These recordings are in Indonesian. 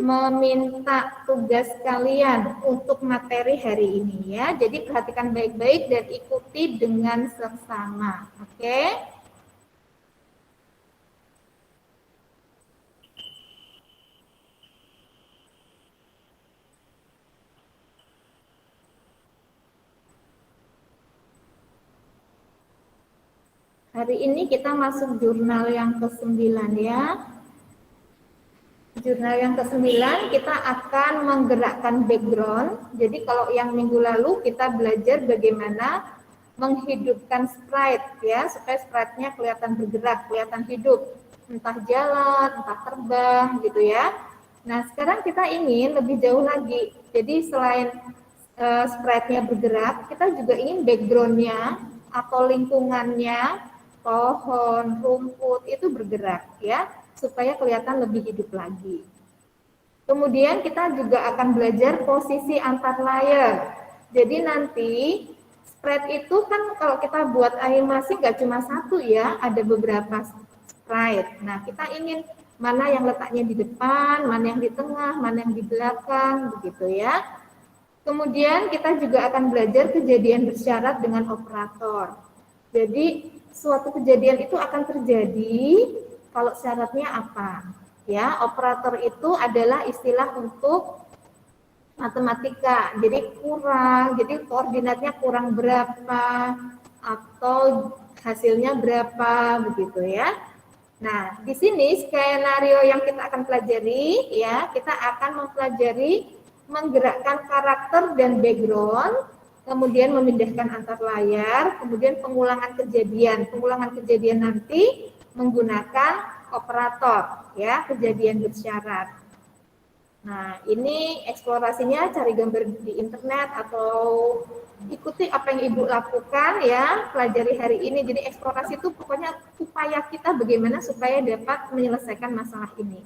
meminta tugas kalian untuk materi hari ini ya. Jadi perhatikan baik-baik dan ikuti dengan seksama. Oke? Hari ini kita masuk jurnal yang ke-9 ya. Jurnal yang ke-9 kita akan menggerakkan background. Jadi kalau yang minggu lalu kita belajar bagaimana menghidupkan sprite ya, supaya sprite-nya kelihatan bergerak, kelihatan hidup. Entah jalan, entah terbang gitu ya. Nah, sekarang kita ingin lebih jauh lagi. Jadi selain sprite-nya bergerak, kita juga ingin background-nya atau lingkungannya, pohon, rumput itu bergerak ya, supaya kelihatan lebih hidup lagi. Kemudian kita juga akan belajar posisi antar layer. Jadi nanti sprite itu kan kalau kita buat animasi nggak cuma satu ya, ada beberapa sprite. Nah, kita ingin mana yang letaknya di depan, mana yang di tengah, mana yang di belakang, begitu ya. Kemudian kita juga akan belajar kejadian bersyarat dengan operator. Jadi suatu kejadian itu akan terjadi kalau syaratnya apa? Ya, operator itu adalah istilah untuk matematika. Jadi kurang, jadi koordinatnya kurang berapa atau hasilnya berapa begitu ya. Nah, di sini skenario yang kita akan pelajari ya, kita akan mempelajari menggerakkan karakter dan background, kemudian memindahkan antar layar, kemudian pengulangan kejadian. Pengulangan kejadian nanti menggunakan operator ya, kejadian bersyarat. Nah, ini eksplorasinya cari gambar di internet atau ikuti apa yang Ibu lakukan ya, pelajari hari ini. Jadi eksplorasi itu pokoknya upaya kita bagaimana supaya dapat menyelesaikan masalah ini.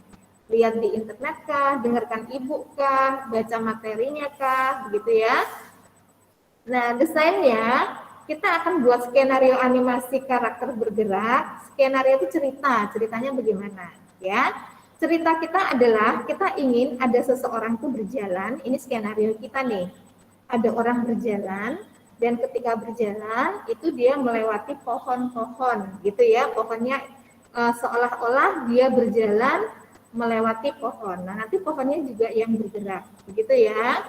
Lihat di internet kah, dengarkan Ibu kah, baca materinya kah, begitu ya. Nah, desainnya kita akan buat skenario animasi karakter bergerak. Skenario itu ceritanya bagaimana ya. Cerita kita adalah kita ingin ada seseorang itu berjalan, ini skenario kita nih. Ada orang berjalan dan ketika berjalan itu dia melewati pohon-pohon gitu ya. Pohonnya seolah-olah dia berjalan melewati pohon. Nah, nanti pohonnya juga yang bergerak, begitu ya.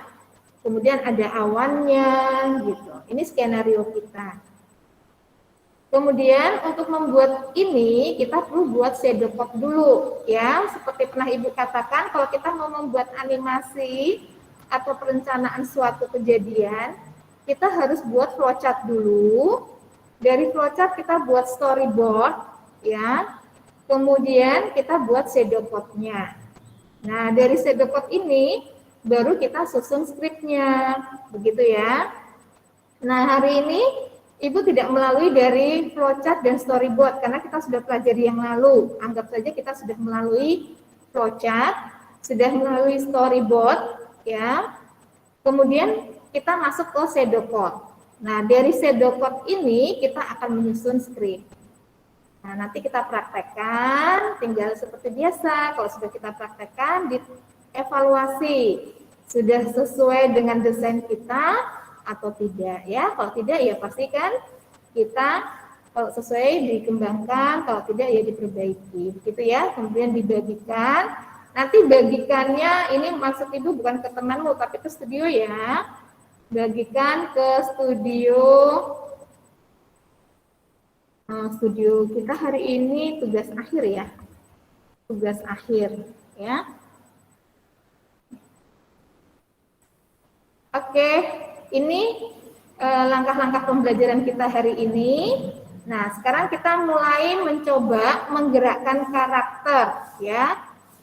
Kemudian ada awannya gitu. Ini skenario kita. Kemudian untuk membuat ini kita perlu buat shadow code dulu ya. Seperti pernah Ibu katakan kalau kita mau membuat animasi atau perencanaan suatu kejadian, kita harus buat flowchart dulu. Dari flowchart kita buat storyboard ya. Kemudian kita buat shadow code-nya. Nah, dari shadow code ini baru kita susun skripnya, begitu ya. Nah, hari ini Ibu tidak melalui dari flowchart dan storyboard karena kita sudah pelajari yang lalu. Anggap saja kita sudah melalui flowchart, sudah melalui storyboard, ya. Kemudian kita masuk ke shadow code. Nah, dari shadow code ini kita akan menyusun skrip. Nah, nanti kita praktekkan, tinggal seperti biasa. Kalau sudah kita praktekkan, dievaluasi. Sudah sesuai dengan desain kita atau tidak ya. Kalau tidak ya pastikan kita kalau sesuai dikembangkan, kalau tidak ya diperbaiki. Gitu ya. Kemudian dibagikan. Nanti bagikannya ini maksud Ibu bukan ke temanmu tapi ke studio ya. Bagikan ke studio kita hari ini tugas akhir ya. Tugas akhir ya. Oke, ini langkah-langkah pembelajaran kita hari ini. Nah, sekarang kita mulai mencoba menggerakkan karakter ya.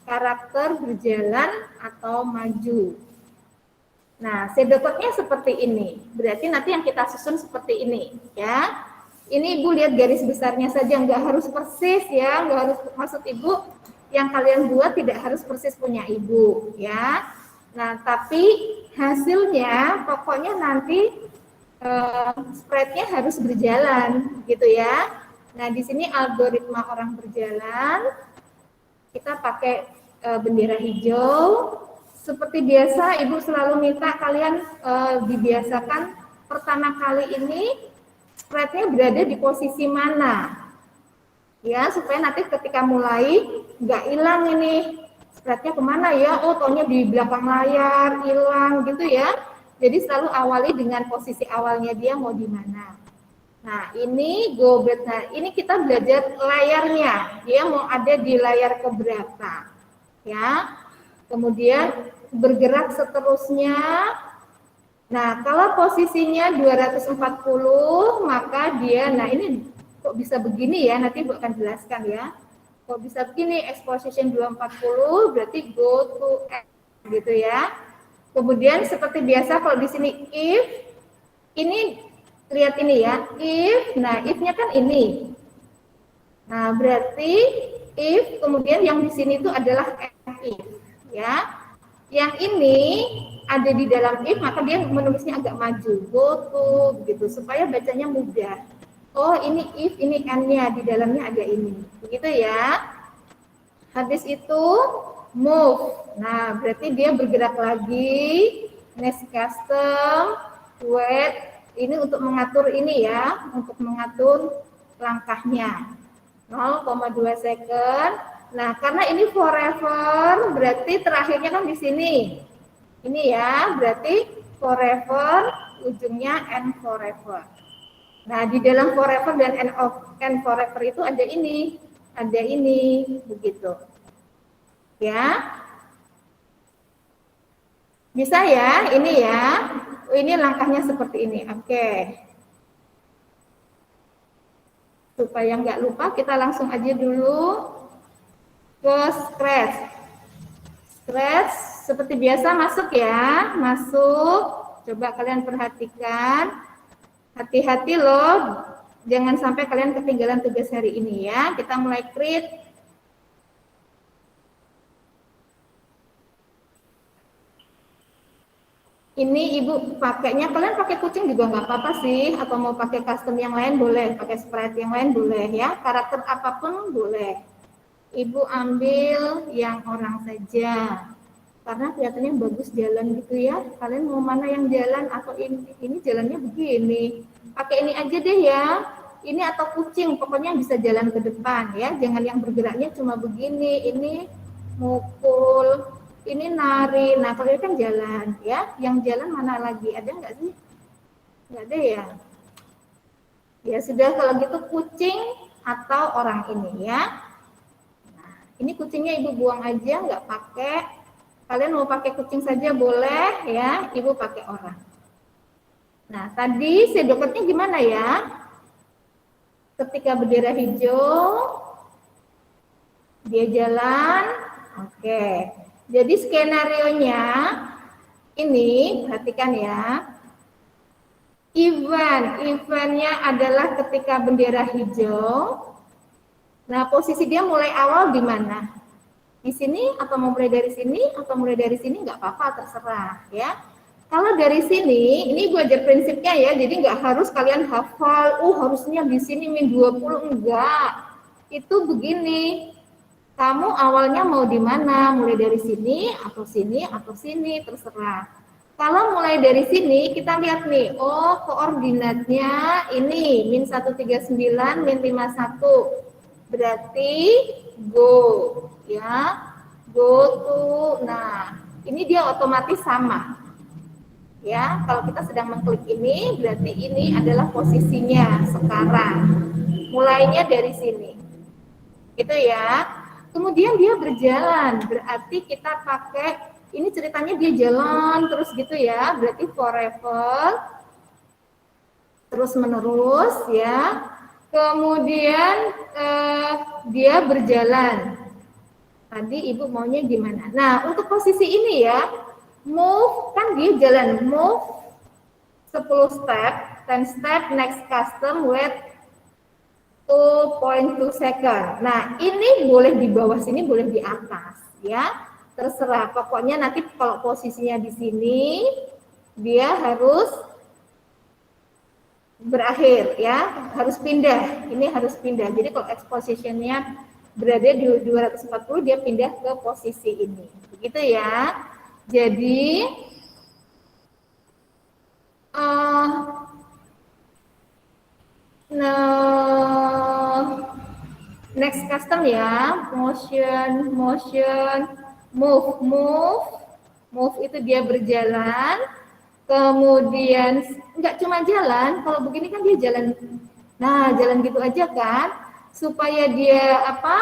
Karakter berjalan atau maju. Nah, shadow code-nya seperti ini. Berarti nanti yang kita susun seperti ini ya. Ini Ibu lihat garis besarnya saja, nggak harus persis ya, nggak harus, maksud Ibu yang kalian buat tidak harus persis punya Ibu ya. Nah, tapi hasilnya pokoknya nanti sprite-nya harus berjalan gitu ya. Nah, di sini algoritma orang berjalan, kita pakai bendera hijau, seperti biasa, Ibu selalu minta kalian dibiasakan pertama kali ini spreadnya berada di posisi mana, ya, supaya nanti ketika mulai nggak hilang ini spreadnya kemana ya, oh taunya di belakang layar hilang gitu ya. Jadi selalu awali dengan posisi awalnya dia mau di mana. Nah ini go back. Nah ini kita belajar layarnya, dia mau ada di layar keberapa, ya. Kemudian bergerak seterusnya. Nah, kalau posisinya 240, maka dia, nah ini kok bisa begini ya, nanti Bu akan jelaskan ya. Kok bisa begini, exposition 240 berarti go to X gitu ya. Kemudian seperti biasa kalau di sini if, ini lihat ini ya, if, nah if-nya kan ini. Nah, berarti if, kemudian yang di sini itu adalah if, ya. Yang ini ada di dalam if, maka dia menulisnya agak maju, go to, gitu, supaya bacanya mudah. Oh, ini if, ini n-nya, di dalamnya ada ini, begitu ya. Habis itu move, nah berarti dia bergerak lagi, next custom, wait, ini untuk mengatur ini ya, untuk mengatur langkahnya, 0,2 second. Nah, karena ini forever, berarti terakhirnya kan di sini. Ini ya, berarti forever, ujungnya and forever. Nah, di dalam forever dan and forever itu ada ini, begitu. Ya. Bisa ya, ini ya. Ini langkahnya seperti ini. Oke. Supaya nggak lupa, kita langsung aja dulu ke scratch. Scratch seperti biasa masuk ya, masuk. Coba kalian perhatikan. Hati-hati loh, jangan sampai kalian ketinggalan tugas hari ini ya. Kita mulai create. Ini Ibu pakainya, kalian pakai kucing juga nggak apa-apa sih, atau mau pakai custom yang lain boleh, pakai sprite yang lain boleh ya, karakter apapun boleh. Ibu ambil yang orang saja, karena kelihatannya bagus jalan gitu ya. Kalian mau mana yang jalan atau ini jalannya begini, pakai ini aja deh ya. Ini atau kucing, pokoknya bisa jalan ke depan ya. Jangan yang bergeraknya cuma begini, ini mukul, ini nari. Nah kalau ini kan jalan ya. Yang jalan mana lagi? Ada nggak sih? Nggak ada ya. Ya sudah, kalau gitu kucing atau orang ini ya. Ini kucingnya Ibu buang aja, nggak pakai. Kalian mau pakai kucing saja boleh ya, Ibu pakai orang. Nah, tadi sedoketnya gimana ya? Ketika bendera hijau, dia jalan. Oke. Jadi skenario-nya ini, perhatikan ya. Eventnya adalah ketika bendera hijau. Nah, posisi dia mulai awal di mana? Di sini atau mau mulai dari sini atau mulai dari sini nggak apa-apa, terserah ya. Kalau dari sini, ini gue ajar prinsipnya ya, jadi nggak harus kalian hafal, harusnya di sini min 20, enggak. Itu begini, kamu awalnya mau di mana, mulai dari sini atau sini atau sini, terserah. Kalau mulai dari sini, kita lihat nih, koordinatnya ini, min 139, min 51. Berarti go, ya, go to, nah, ini dia otomatis sama. Ya, kalau kita sedang mengklik ini, berarti ini adalah posisinya sekarang. Mulainya dari sini. Itu ya. Kemudian dia berjalan, berarti kita pakai, ini ceritanya dia jalan terus gitu ya, berarti forever, terus menerus ya. Kemudian dia berjalan. Tadi Ibu maunya gimana? Nah, untuk posisi ini ya, move kan dia jalan, move 10 step, 10 step, next custom, wait 2.2 second. Nah, ini boleh di bawah sini, boleh di atas, ya. Terserah. Pokoknya nanti kalau posisinya di sini, dia harus berakhir, ya. Harus pindah. Ini harus pindah. Jadi kalau exposition-nya berada di 240, dia pindah ke posisi ini. Begitu ya. Jadi nah, next custom ya, motion, move itu dia berjalan, kemudian nggak cuma jalan, kalau begini kan dia jalan, nah jalan gitu aja kan, supaya dia apa,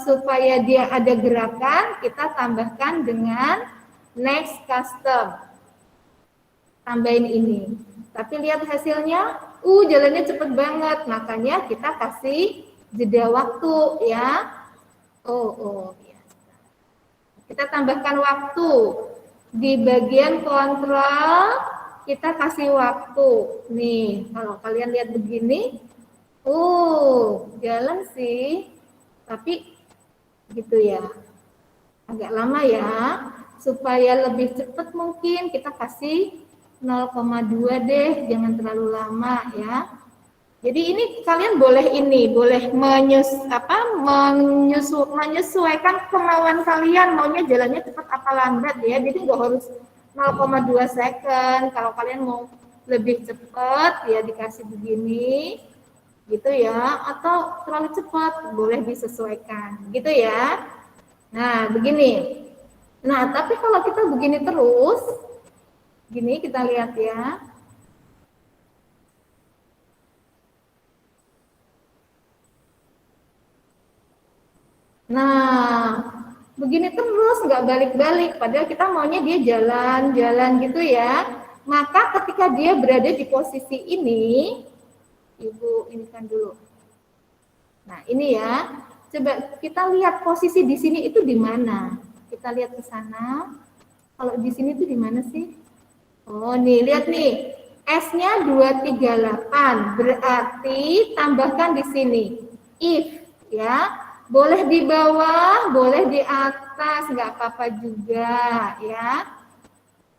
supaya dia ada gerakan, kita tambahkan dengan next custom, tambahin ini. Tapi lihat hasilnya, jalannya cepet banget, makanya kita kasih jeda waktu ya. Ya. Kita tambahkan waktu di bagian kontrol, kita kasih waktu. Nih, kalau kalian lihat begini, jalan sih, tapi gitu ya, agak lama ya. Supaya lebih cepat mungkin kita kasih 0,2 deh, jangan terlalu lama ya. Jadi ini kalian boleh menyesuaikan kemauan kalian, maunya jalannya cepat apa lambat ya. Jadi nggak harus 0,2 second. Kalau kalian mau lebih cepat ya dikasih begini, gitu ya. Atau terlalu cepat boleh disesuaikan, gitu ya. Nah begini. Nah tapi kalau kita begini terus, gini kita lihat ya. Nah, begini terus nggak balik-balik, padahal kita maunya dia jalan-jalan gitu ya. Maka ketika dia berada di posisi ini, Ibu ini kan dulu. Nah, ini ya. Coba kita lihat posisi di sini itu di mana. Kita lihat ke sana. Kalau di sini itu di mana sih? Oh, nih, lihat nih. S-nya 238. Berarti tambahkan di sini. If, ya. Boleh di bawah, boleh di atas, nggak apa-apa juga, ya.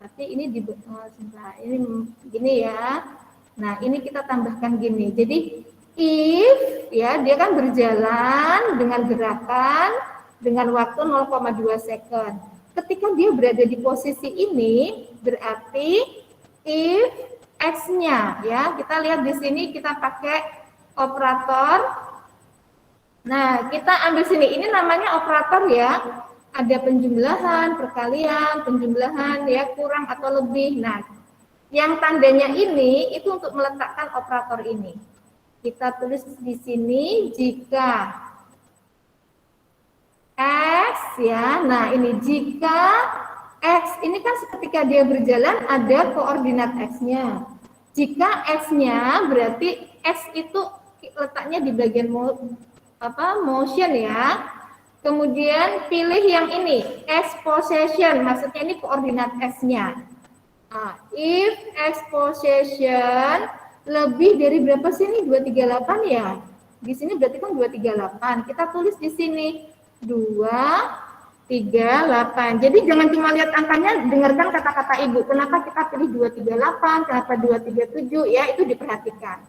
Tapi ini sebentar, ini gini ya. Nah, ini kita tambahkan gini. Jadi, if, ya, dia kan berjalan dengan gerakan dengan waktu 0,2 second. Ketika dia berada di posisi ini, berarti if X-nya, ya, kita lihat di sini kita pakai operator. Nah, kita ambil sini, ini namanya operator ya. Ada penjumlahan, perkalian, penjumlahan, ya kurang atau lebih. Nah, yang tandanya ini itu untuk meletakkan operator ini. Kita tulis di sini jika X ya. Nah, ini jika X ini kan ketika dia berjalan ada koordinat X-nya. Jika X-nya berarti X itu letaknya di bagian motion ya. Kemudian pilih yang ini, X position, maksudnya ini koordinat X-nya. Nah, if X position lebih dari berapa sih ini? 238 ya? Di sini berarti kan 238. Kita tulis di sini 238. Jadi jangan cuma lihat angkanya, dengarkan kata-kata Ibu. Kenapa kita pilih 238, kenapa 237 ya, itu diperhatikan.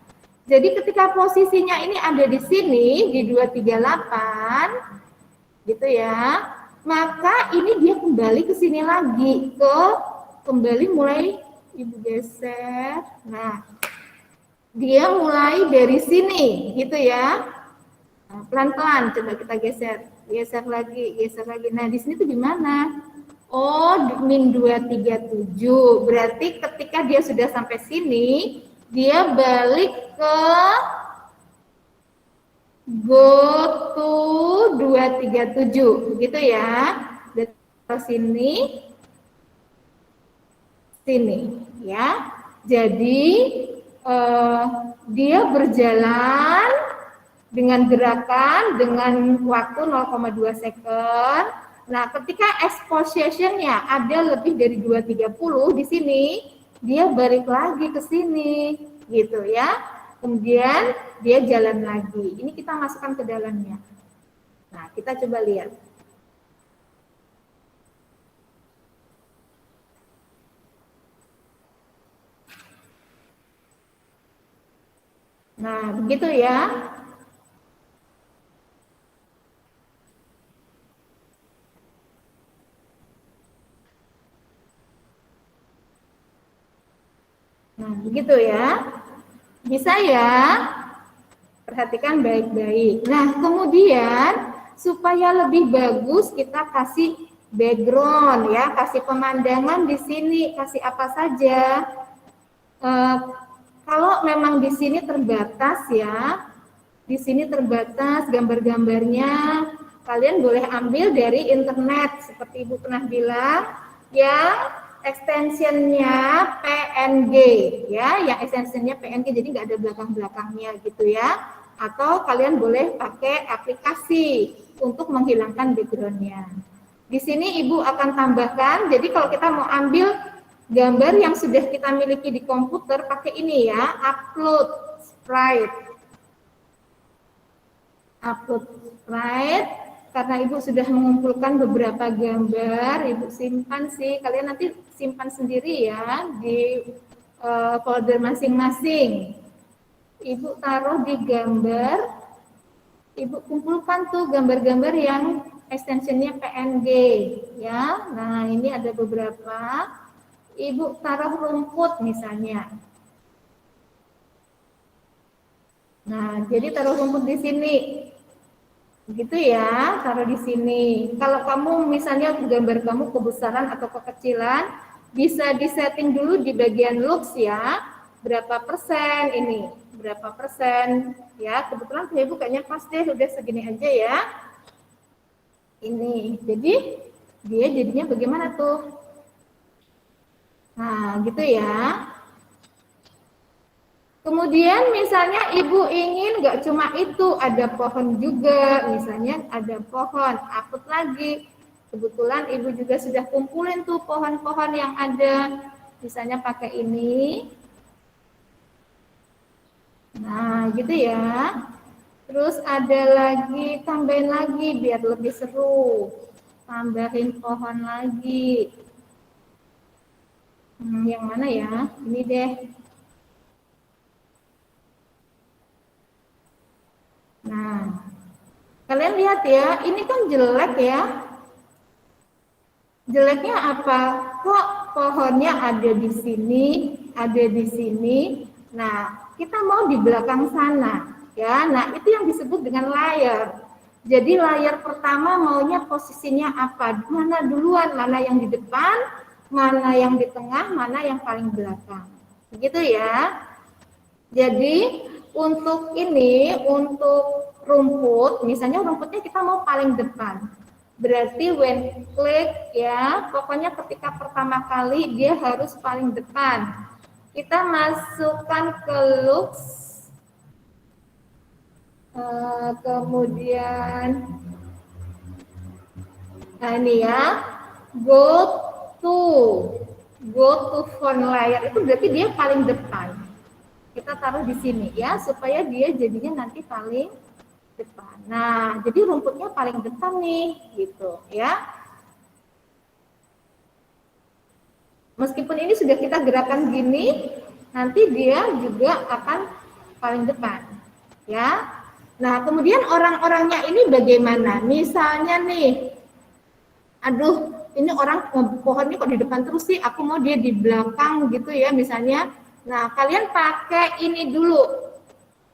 Jadi ketika posisinya ini ada di sini di 238 gitu ya, maka ini dia kembali ke sini lagi, kembali mulai Ibu geser. Nah, dia mulai dari sini gitu ya. Nah, pelan-pelan coba kita geser lagi. Nah, di sini tuh di mana? Oh, min 237. Berarti ketika dia sudah sampai sini, dia balik ke go to 237 gitu ya. Dari sini ya. Jadi dia berjalan dengan gerakan dengan waktu 0,2 second. Nah, ketika exposition-nya ada lebih dari 230 di sini, dia balik lagi ke sini gitu ya. Kemudian dia jalan lagi. Ini kita masukkan ke dalamnya. Nah, kita coba lihat. Nah, begitu ya. Nah, begitu ya. Bisa ya? Perhatikan baik-baik. Nah, kemudian supaya lebih bagus kita kasih background ya, kasih pemandangan di sini, kasih apa saja. Kalau memang di sini terbatas ya, di sini terbatas gambar-gambarnya, kalian boleh ambil dari internet seperti Ibu pernah bilang, yang extensionnya PNG ya, yang extensionnya PNG jadi nggak ada belakang-belakangnya gitu ya. Atau kalian boleh pakai aplikasi untuk menghilangkan backgroundnya. Di sini Ibu akan tambahkan, jadi kalau kita mau ambil gambar yang sudah kita miliki di komputer, pakai ini ya, upload sprite. Upload sprite, karena Ibu sudah mengumpulkan beberapa gambar, Ibu simpan sih, kalian nanti simpan sendiri ya di folder masing-masing. Ibu taruh di gambar, Ibu kumpulkan tuh gambar-gambar yang extensionnya PNG ya. Nah, ini ada beberapa. Ibu taruh rumput misalnya. Nah, jadi taruh rumput di sini. Gitu ya, taruh di sini. Kalau kamu misalnya gambar kamu kebesaran atau kekecilan, bisa disetting dulu di bagian looks ya. Berapa persen ini? Berapa persen? Ya, kebetulan saya bukannya pas deh, udah segini aja ya. Ini. Jadi dia jadinya bagaimana tuh? Nah, gitu ya. Kemudian misalnya ibu ingin nggak cuma itu, ada pohon juga, misalnya ada pohon, upload lagi. Kebetulan ibu juga sudah kumpulin tuh pohon-pohon yang ada, misalnya pakai ini. Nah, gitu ya. Terus ada lagi, tambahin lagi biar lebih seru. Tambahin pohon lagi. Yang mana ya? Ini deh. Nah, kalian lihat ya, ini kan jelek ya. Jeleknya apa? Kok pohonnya ada di sini, ada di sini. Nah, kita mau di belakang sana, ya. Nah, itu yang disebut dengan layar. Jadi layar pertama maunya posisinya apa? Mana duluan, mana yang di depan, mana yang di tengah, mana yang paling belakang. Begitu ya. Jadi untuk ini, untuk rumput, misalnya rumputnya kita mau paling depan. Berarti when click ya, pokoknya ketika pertama kali dia harus paling depan. Kita masukkan ke looks, kemudian, nah ini ya, go to font layer, itu berarti dia paling depan. Kita taruh di sini ya, supaya dia jadinya nanti paling depan. Nah, jadi rumputnya paling depan nih, gitu ya. Meskipun ini sudah kita gerakan gini, nanti dia juga akan paling depan, ya. Nah, kemudian orang-orangnya ini bagaimana? Misalnya nih, aduh, ini orang pohonnya kok di depan terus sih, aku mau dia di belakang gitu ya, misalnya. Nah, kalian pakai ini dulu.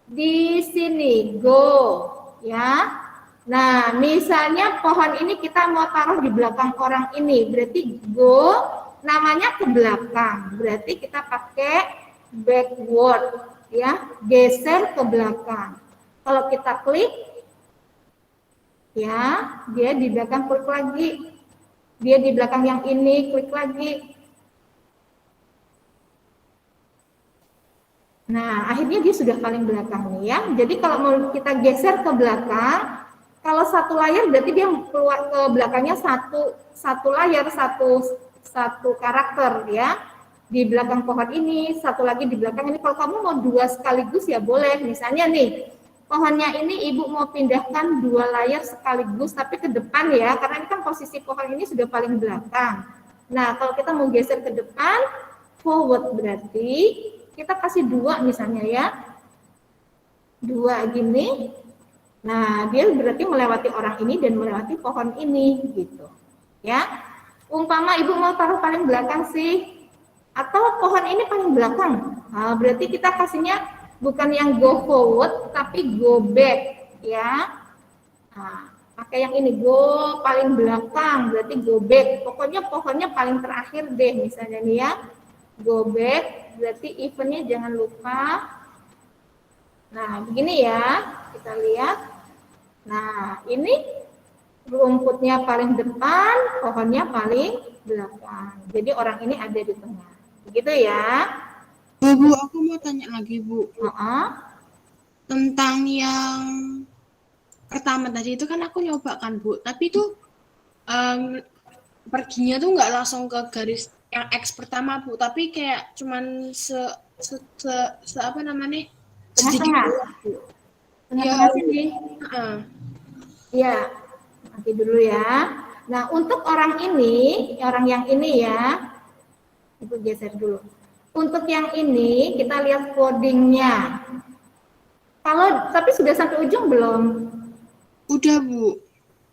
Di sini, go. Ya. Nah, misalnya pohon ini kita mau taruh di belakang orang ini. Berarti go, namanya ke belakang. Berarti kita pakai backward. Ya, geser ke belakang. Kalau kita klik, ya, dia di belakang klik lagi. Dia di belakang yang ini, klik lagi. Nah, akhirnya dia sudah paling belakang nih ya. Jadi kalau mau kita geser ke belakang, kalau satu layar berarti dia keluar ke belakangnya satu layar, satu karakter ya. Di belakang pohon ini, satu lagi di belakang ini. Kalau kamu mau dua sekaligus ya boleh. Misalnya nih, pohonnya ini ibu mau pindahkan dua layar sekaligus tapi ke depan ya, karena ini kan posisi pohon ini sudah paling belakang. Nah, kalau kita mau geser ke depan, forward berarti kita kasih dua misalnya ya, dua gini. Nah, dia berarti melewati orang ini dan melewati pohon ini gitu ya. Umpama ibu mau taruh paling belakang sih, Atau pohon ini paling belakang. Nah, berarti kita kasihnya bukan yang go forward, tapi go back, ya. Nah, pakai yang ini, go paling belakang, berarti go back. Pokoknya pohonnya paling terakhir deh, misalnya nih ya. Go back, berarti eventnya jangan lupa. Nah, begini ya, kita lihat. Nah, ini rumputnya paling depan, pohonnya paling belakang. Jadi orang ini ada di tengah. Begitu ya. Bu, aku mau tanya lagi, Bu. Tentang yang pertama tadi itu kan aku nyoba kan, Bu. Tapi itu perginya tuh nggak langsung ke garis yang X pertama, Bu. Tapi kayak cuman apa namanya? Sedikit Tengah-tengah. doang, Bu. Tengah-tengah sini. Iya, nanti dulu ya. Nah, untuk orang ini, orang yang ini ya, Ibu geser dulu. Untuk yang ini, kita lihat codingnya. Kalau, tapi sudah sampai ujung belum? Udah, Bu.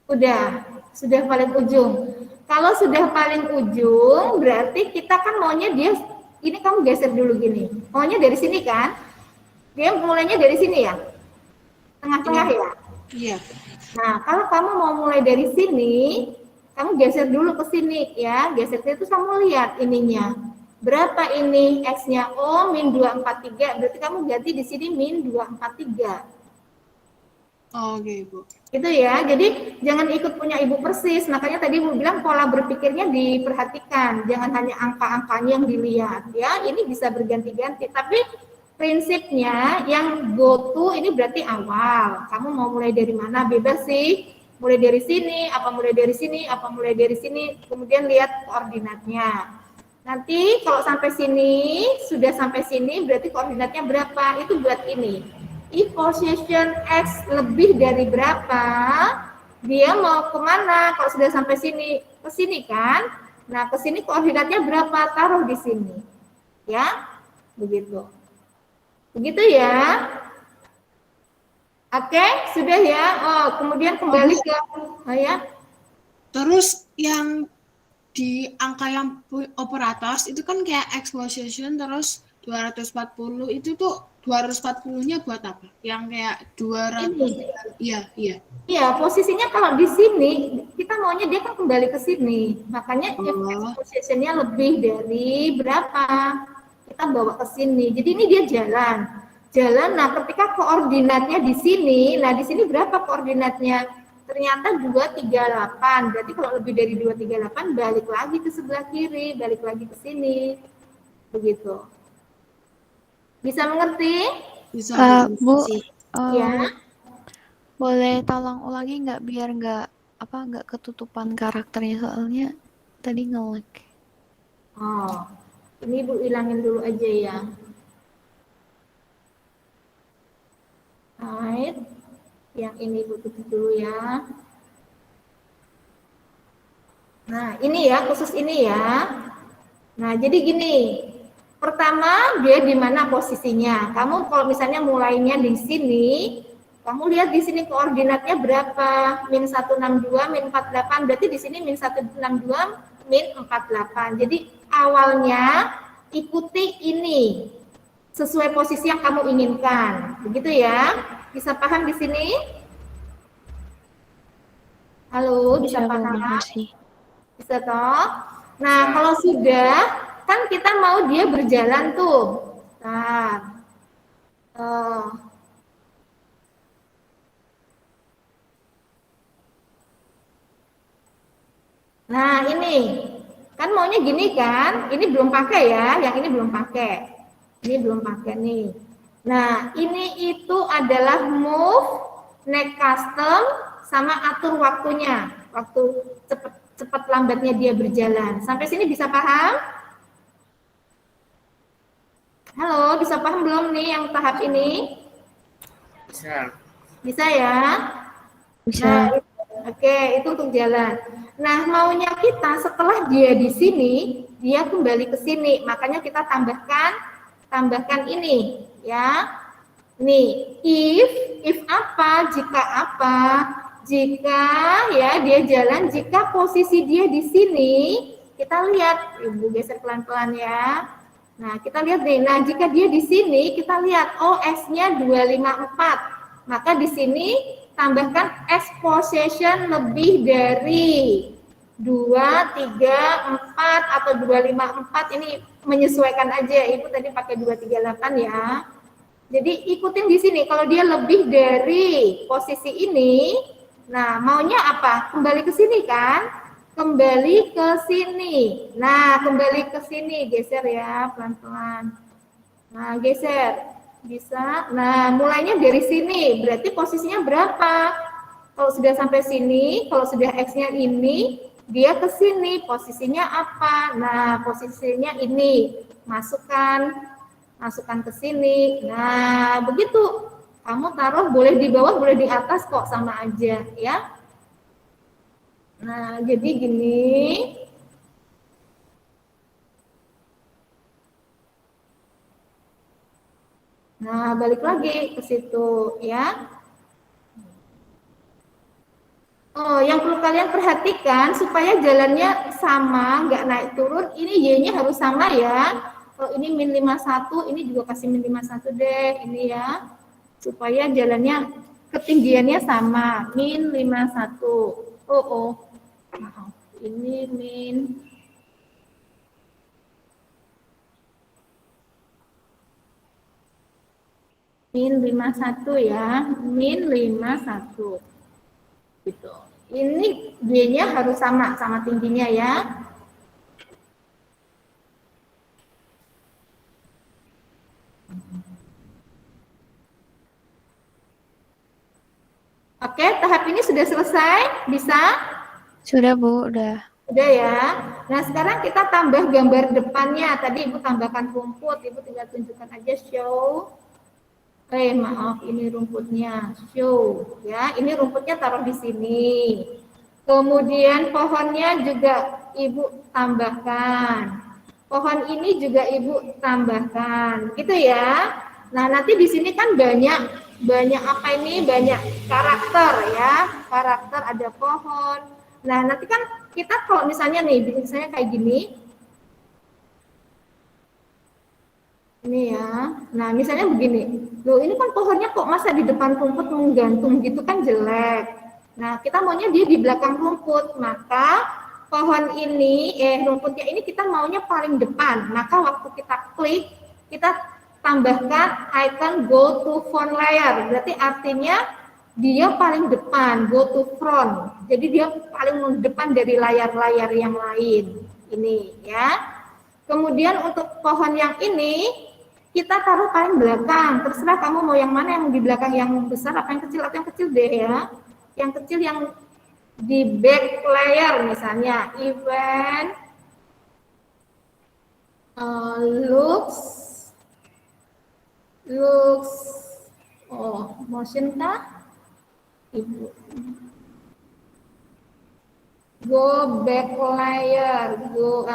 Udah, sudah paling ujung. Kalau sudah paling ujung, berarti kita kan maunya dia, ini kamu geser dulu gini. Maunya dari sini kan? Dia mulainya dari sini ya? Tengah-tengah ya? Iya. Nah, kalau kamu mau mulai dari sini, kamu geser dulu ke sini ya. Geser ke itu kamu lihat ininya. Berapa ini X-nya? Oh, min 243. Berarti kamu ganti di sini min 243. Oh, oke, Bu. Itu ya. Jadi jangan ikut punya Ibu persis. Makanya tadi Ibu bilang pola berpikirnya diperhatikan. Jangan hanya angka-angkanya yang dilihat ya. Ini bisa berganti-ganti. Tapi prinsipnya yang go to ini berarti awal. Kamu mau mulai dari mana? Bebas sih. Mulai dari sini, apa mulai dari sini, apa mulai dari sini. Kemudian lihat koordinatnya. Nanti kalau sampai sini, sudah sampai sini berarti koordinatnya berapa? Itu buat ini. If position X lebih dari berapa, dia mau kemana? Kalau sudah sampai sini, ke sini kan? Nah, ke sini koordinatnya berapa? Taruh di sini. Ya, begitu. Begitu ya. Oke, sudah ya. Oh, kemudian kembali ke ya. Terus yang di angka yang operator itu kan kayak X position terus 240 itu tuh 240-nya buat apa? Yang kayak 200. Iya. Iya, posisinya kalau di sini kita maunya dia kan kembali ke sini. Makanya positionnya lebih dari berapa? Kita bawa ke sini. Jadi ini dia jalan. Nah ketika koordinatnya di sini, nah di sini berapa koordinatnya? Ternyata 238. Berarti kalau lebih dari 238 balik lagi ke sebelah kiri, balik lagi ke sini. Begitu. Bisa mengerti? Bisa. Bu, Ya. boleh tolong ulangi nggak biar nggak ketutupan karakternya, soalnya tadi nge-lag. Oh, ini Ibu hilangin dulu aja ya. Right. Yang ini Ibu tutup dulu ya. Nah, ini ya, khusus ini ya. Nah, jadi gini. Pertama, dia di mana posisinya? Kamu kalau misalnya mulainya di sini, kamu lihat di sini koordinatnya berapa? Min 162, min 48. Berarti di sini min 162, min 48. Jadi awalnya ikuti ini sesuai posisi yang kamu inginkan. Begitu ya? Bisa paham di sini? Halo, bisa paham? Bisa toh? Nah, kalau sudah, kan kita mau dia berjalan tuh. Nah, ini kan maunya gini kan? Ini belum pakai ya, yang ini belum pakai. Ini belum pakai nih. Nah, ini itu adalah move, next custom, sama atur waktunya. Waktu cepat lambatnya dia berjalan. Sampai sini bisa paham? Halo, bisa paham belum nih yang tahap ini? Bisa. Bisa ya? Bisa. Nah, oke, itu untuk jalan. Nah, maunya kita setelah dia di sini, dia kembali ke sini. Makanya kita tambahkan ini, ya. Nih, if apa, jika apa, jika ya dia jalan, jika posisi dia di sini Kita lihat, Ibu geser pelan-pelan ya. Nah, kita lihat deh. Nah, jika dia di sini, kita lihat, oh S-nya 254. Maka di sini tambahkan S possession lebih dari 2, 3, 4 atau 254. Ini menyesuaikan aja. Ibu tadi pakai 238 ya. Jadi ikutin di sini. Kalau dia lebih dari posisi ini, nah maunya apa? Kembali ke sini kan? Kembali ke sini. Nah, kembali ke sini, geser ya, pelan-pelan. Nah, geser. Bisa. Nah, mulainya dari sini. Berarti posisinya berapa? Kalau sudah sampai sini, kalau sudah X-nya ini, dia ke sini. Posisinya apa? Nah, posisinya ini. Masukkan ke sini. Nah, begitu. Kamu taruh boleh di bawah, boleh di atas kok, sama aja, ya. Nah, jadi gini. Nah, balik lagi ke situ ya. Oh, yang perlu kalian perhatikan supaya jalannya sama, nggak naik turun, ini Y-nya harus sama ya. Kalau ini min 51, ini juga kasih min 51 deh, ini ya. Supaya jalannya ketinggiannya sama, min 51. Oh, maaf. Ini min 51 ya, min 51. Gitu. Ini Y-nya harus sama tingginya ya. Oke, tahap ini sudah selesai? Bisa? Sudah Bu, udah. Udah ya. Nah, sekarang kita tambah gambar depannya. Tadi Ibu tambahkan rumput, Ibu tinggal tunjukkan aja show. Maaf, ini rumputnya. Show ya. Ini rumputnya taruh di sini. Kemudian pohonnya juga Ibu tambahkan. Pohon ini juga Ibu tambahkan. Gitu ya. Nah, nanti di sini kan banyak apa ini? Banyak karakter ya. Karakter ada pohon. Nah, nanti kan kita kalau misalnya nih, misalnya kayak gini. Ini ya. Nah, misalnya begini. Loh, ini kan pohonnya kok masa di depan rumput menggantung gitu kan jelek. Nah, kita maunya dia di belakang rumput. Maka pohon ini, rumputnya ini kita maunya paling depan. Maka waktu kita klik, kita tambahkan icon go to front layer. Berarti artinya dia paling depan, go to front. Jadi dia paling depan dari layar-layar yang lain. Ini ya. Kemudian untuk pohon yang ini, kita taruh paling belakang. Terserah kamu mau yang mana, yang di belakang yang besar apa yang kecil, atau yang kecil deh ya. Yang kecil yang di back layer misalnya. Event looks motion kah? Ibu. Go back layer. Go.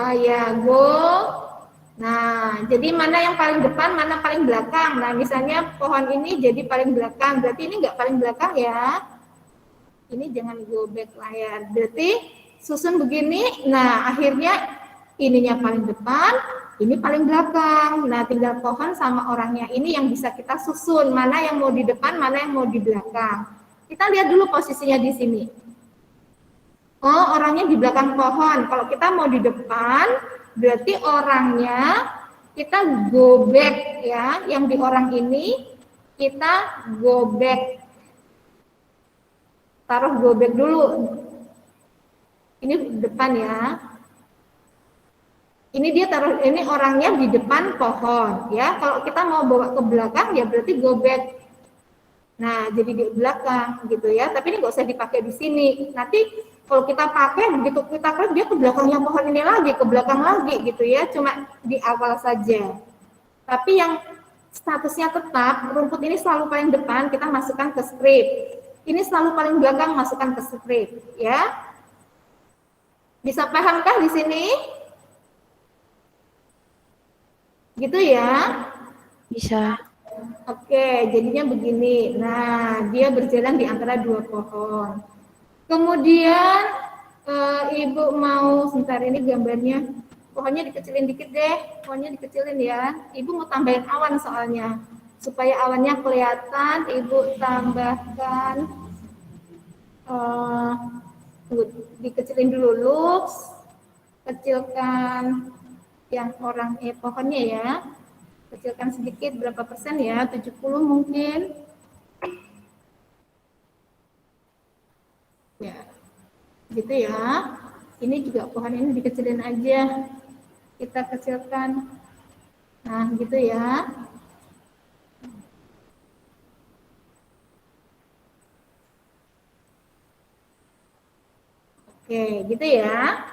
Nah, jadi mana yang paling depan, mana paling belakang. Nah, misalnya pohon ini jadi paling belakang, berarti ini enggak paling belakang ya. Ini jangan go back layar. Berarti susun begini, nah akhirnya ininya paling depan, ini paling belakang. Nah, tinggal pohon sama orangnya ini yang bisa kita susun, mana yang mau di depan, mana yang mau di belakang. Kita lihat dulu posisinya di sini. Oh, orangnya di belakang pohon. Kalau kita mau di depan, berarti orangnya kita go back ya, yang di orang ini kita go back. Taruh go back dulu. Ini depan ya. Ini dia taruh, ini orangnya di depan pohon ya. Kalau kita mau bawa ke belakang ya berarti go back. Nah, jadi di belakang gitu ya. Tapi ini nggak usah dipakai di sini. Nanti kalau kita pakai begitu kita klik dia ke belakangnya pohon ini lagi, ke belakang lagi gitu ya, cuma di awal saja. Tapi yang statusnya tetap, rumput ini selalu paling depan, kita masukkan ke script. Ini selalu paling belakang, masukkan ke script ya. Bisa pahamkah di sini? Gitu ya? Bisa. Oke, jadinya begini. Nah, dia berjalan di antara dua pohon. Kemudian Ibu mau sebentar, ini gambarnya. Pohonnya dikecilin dikit deh, pohonnya dikecilin ya. Ibu mau tambahin awan soalnya. Supaya awannya kelihatan, Ibu tambahkan, tunggu, dikecilin dulu lux, kecilkan yang orang pohonnya ya. Kecilkan sedikit, berapa persen ya? 70 mungkin. Ya, gitu ya. Ini juga pohon ini dikecilin aja. Kita kecilkan. Nah, gitu ya. Oke, gitu ya.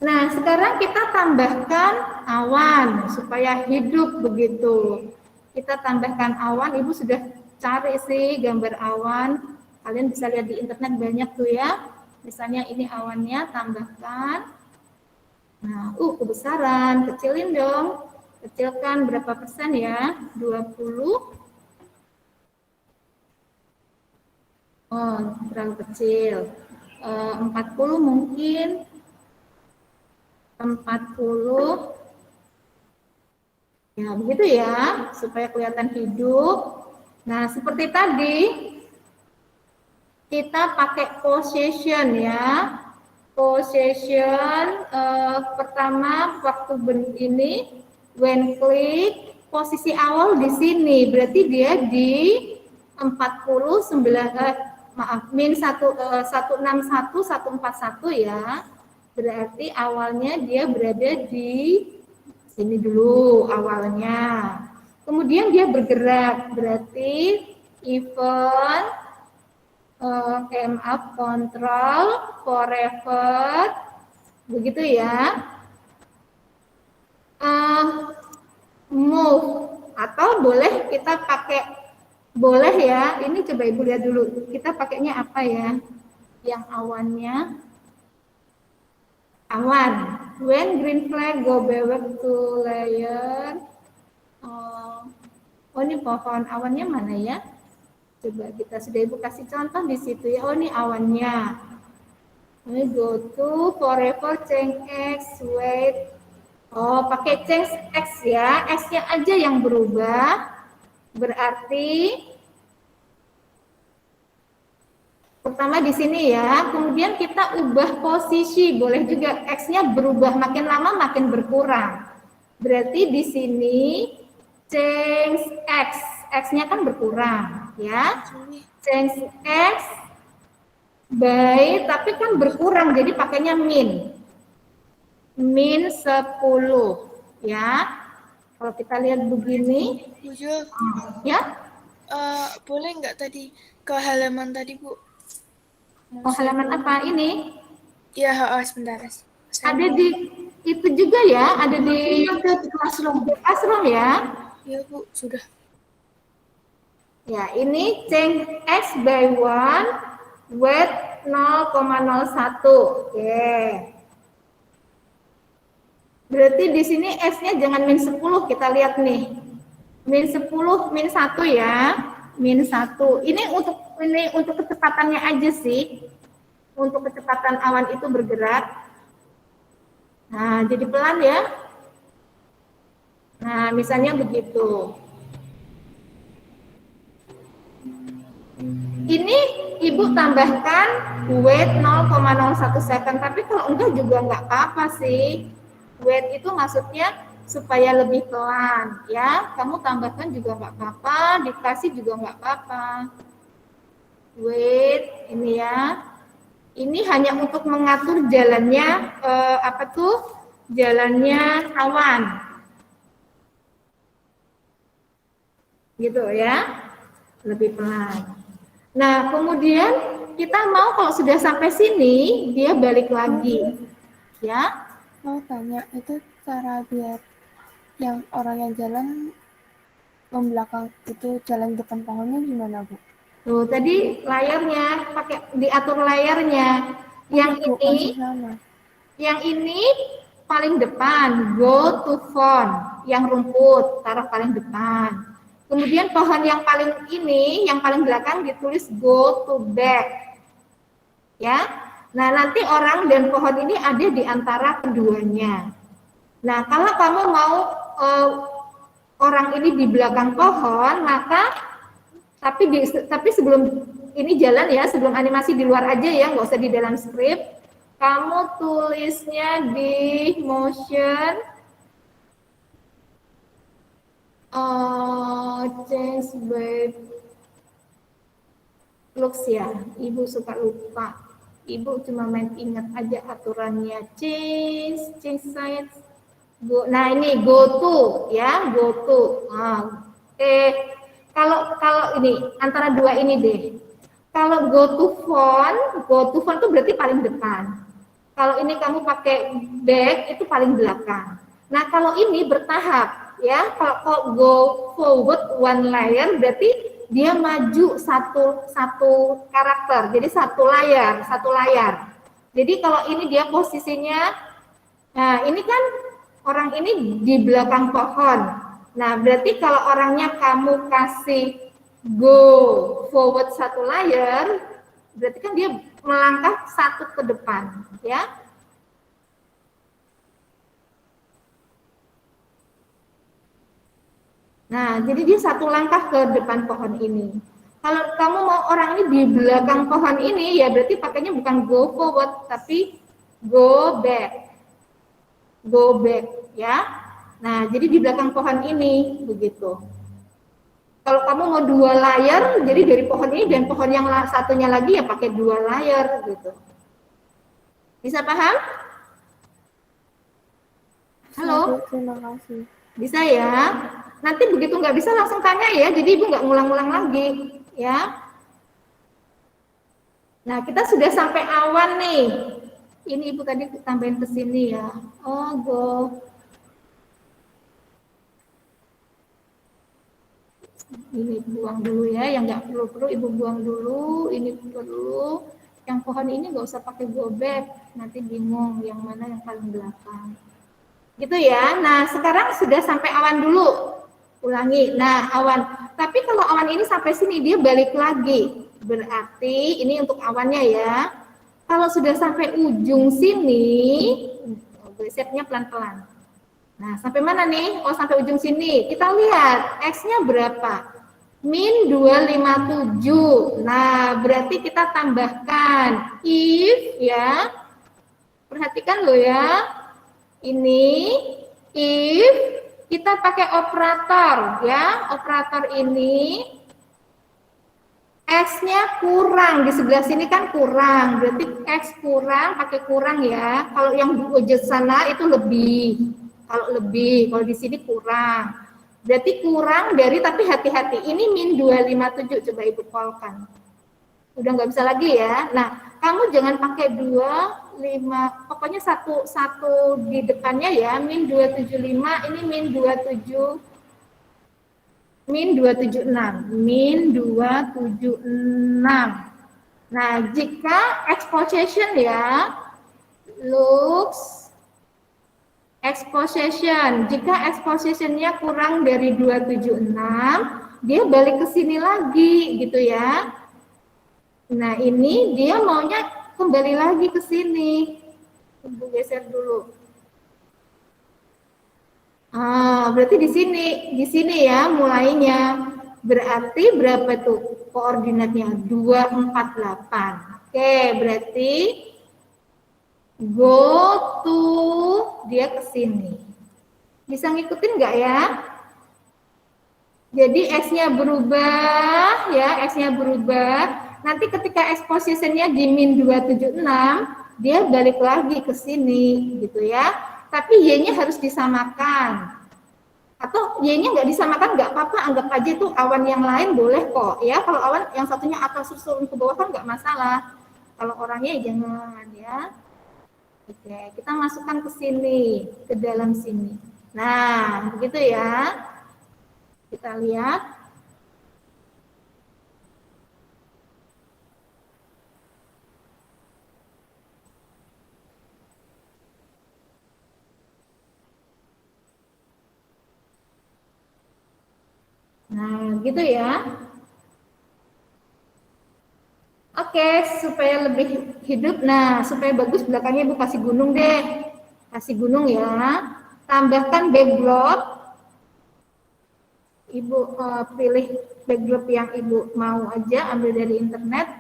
Nah, sekarang kita tambahkan awan supaya hidup begitu. Kita tambahkan awan, Ibu sudah cari sih gambar awan. Kalian bisa lihat di internet banyak tuh ya. Misalnya ini awannya, tambahkan. Nah, kebesaran, kecilin dong. Kecilkan berapa persen ya? 20. Oh, terlalu kecil. 40 mungkin. 40. Ya, begitu ya, supaya kelihatan hidup. Nah, seperti tadi, kita pakai possession ya. Possession, pertama waktu ini, when click, posisi awal di sini, berarti dia di 161, 141 ya. Berarti awalnya dia berada di sini dulu awalnya. Kemudian dia bergerak, berarti event control forever, begitu ya. Move, atau boleh kita pakai, boleh ya, ini coba Ibu lihat dulu, kita pakainya apa ya, yang awannya, awan, when green flag go back to layer, ini pohon, awannya mana ya, coba kita sudah Ibu kasih contoh di situ ya, ini awannya, ini go to forever change x, wait, pakai change x ya, x-nya aja yang berubah, berarti pertama di sini ya, kemudian kita ubah posisi, boleh juga x-nya berubah, makin lama makin berkurang. Berarti di sini change x, x-nya kan berkurang ya. Change x by, tapi kan berkurang, jadi pakainya min. Min 10 ya. Kalau kita lihat begini, Bu Jo, ya. boleh nggak tadi ke halaman tadi, Bu? Halaman apa ini? Ya, sebentar. Ada di itu juga ya, ada di classroom. Classroom ya. Ya, Bu, sudah. Ya, ini change x by 1 with 0,01. Oke. Berarti di sini x-nya jangan min 10, kita lihat nih. Min 10, min 1 ya. Min 1. Ini untuk kecepatannya aja sih. Untuk kecepatan awan itu bergerak. Nah, jadi pelan ya. Nah, misalnya begitu. Ini Ibu tambahkan wait 0,01 second, tapi kalau enggak juga enggak apa-apa sih. Wait itu maksudnya supaya lebih pelan ya. Kamu tambahkan juga enggak apa-apa, dikasih juga enggak apa-apa. Wait, ini ya. Ini hanya untuk mengatur jalannya jalannya awan. Gitu ya. Lebih pelan. Nah, kemudian kita mau kalau sudah sampai sini, dia balik lagi. Ya. Mau tanya, itu cara biar yang orang yang jalan membelakang itu jalan depan pohonnya gimana, Bu? Tuh, tadi layarnya pakai diatur layarnya. Yang ini paling depan, go to front, yang rumput taruh paling depan. Kemudian pohon yang paling ini, yang paling belakang ditulis go to back. ya. Nah, nanti orang dan pohon ini ada di antara keduanya. Nah, kalau kamu mau orang ini di belakang pohon, maka tapi sebelum ini jalan ya, sebelum animasi di luar aja ya, nggak usah di dalam skrip. Kamu tulisnya di motion change by looks ya. Ibu suka lupa. Ibu cuma main ingat aja aturannya. Change size. Go. Nah ini go to ya, go to. Kalau ini antara dua ini deh. Kalau go to font itu berarti paling depan. Kalau ini kamu pakai back itu paling belakang. Nah kalau ini bertahap ya. Kalau go forward one layer berarti dia maju satu karakter. Jadi satu layar. Jadi kalau ini dia posisinya, nah ini kan orang ini di belakang pohon. Nah berarti kalau orangnya kamu kasih go forward satu layar, berarti kan dia melangkah satu ke depan, ya. Nah, jadi dia satu langkah ke depan pohon ini. Kalau kamu mau orang ini di belakang pohon ini, ya berarti pakainya bukan go forward, tapi go back. Go back, ya. Nah, jadi di belakang pohon ini, begitu. Kalau kamu mau dua layar, jadi dari pohon ini dan pohon yang satunya lagi ya pakai dua layar gitu. Bisa paham? Halo? Terima kasih. Bisa ya? Nanti begitu nggak bisa langsung tanya ya, jadi ibu nggak ngulang-ngulang lagi ya. Nah kita sudah sampai awan nih. Ini ibu tadi tambahin ke sini ya. Oh go. Ini buang dulu ya, yang nggak perlu ibu buang dulu. Ini perlu. Yang pohon ini nggak usah pakai go back, nanti bingung yang mana yang paling belakang. Gitu ya. Nah sekarang sudah sampai awan dulu. Ulangi. Nah awan. Tapi kalau awan ini sampai sini dia balik lagi. Berarti ini untuk awannya ya. Kalau sudah sampai ujung sini, gesernya pelan-pelan. Nah, sampai mana nih? Oh, sampai ujung sini. Kita lihat, X-nya berapa? Min 257. Nah, berarti kita tambahkan if ya. Perhatikan lo ya. Ini if kita pakai operator ya. Operator ini X-nya kurang, di sebelah sini kan kurang, berarti X kurang, pakai kurang ya. Kalau yang di sana itu lebih. Kalau di sini kurang. Berarti kurang dari, tapi hati-hati. Ini min 257, coba ibu kolkan. Udah nggak bisa lagi ya. Nah, kamu jangan pakai 25, pokoknya satu di depannya ya, min 275, ini min 27, min 276, min 276. Nah, jika exposition ya, looks exposition. Jika expositionnya kurang dari 276, dia balik ke sini lagi gitu ya. Nah, ini dia maunya kembali lagi ke sini. Ibu geser dulu. Berarti di sini ya mulainya. Berarti berapa tuh koordinatnya? 248. Oke, berarti go to dia ke sini. Bisa ngikutin nggak ya? Jadi X-nya berubah ya, X-nya berubah. Nanti ketika expositionnya di min 276, dia balik lagi ke sini gitu ya. Tapi Y-nya harus disamakan. Atau Y-nya nggak disamakan nggak apa-apa, anggap aja itu awan yang lain boleh kok ya. Kalau awan yang satunya atas susun ke bawah kan nggak masalah. Kalau orangnya jangan ya. Oke, kita masukkan ke sini, ke dalam sini. Nah, begitu ya. Kita lihat. Nah, gitu ya. Oke, supaya lebih hidup. Nah, supaya bagus belakangnya Ibu kasih gunung deh. Kasih gunung ya. Tambahkan backdrop. Ibu pilih backdrop yang Ibu mau aja, ambil dari internet.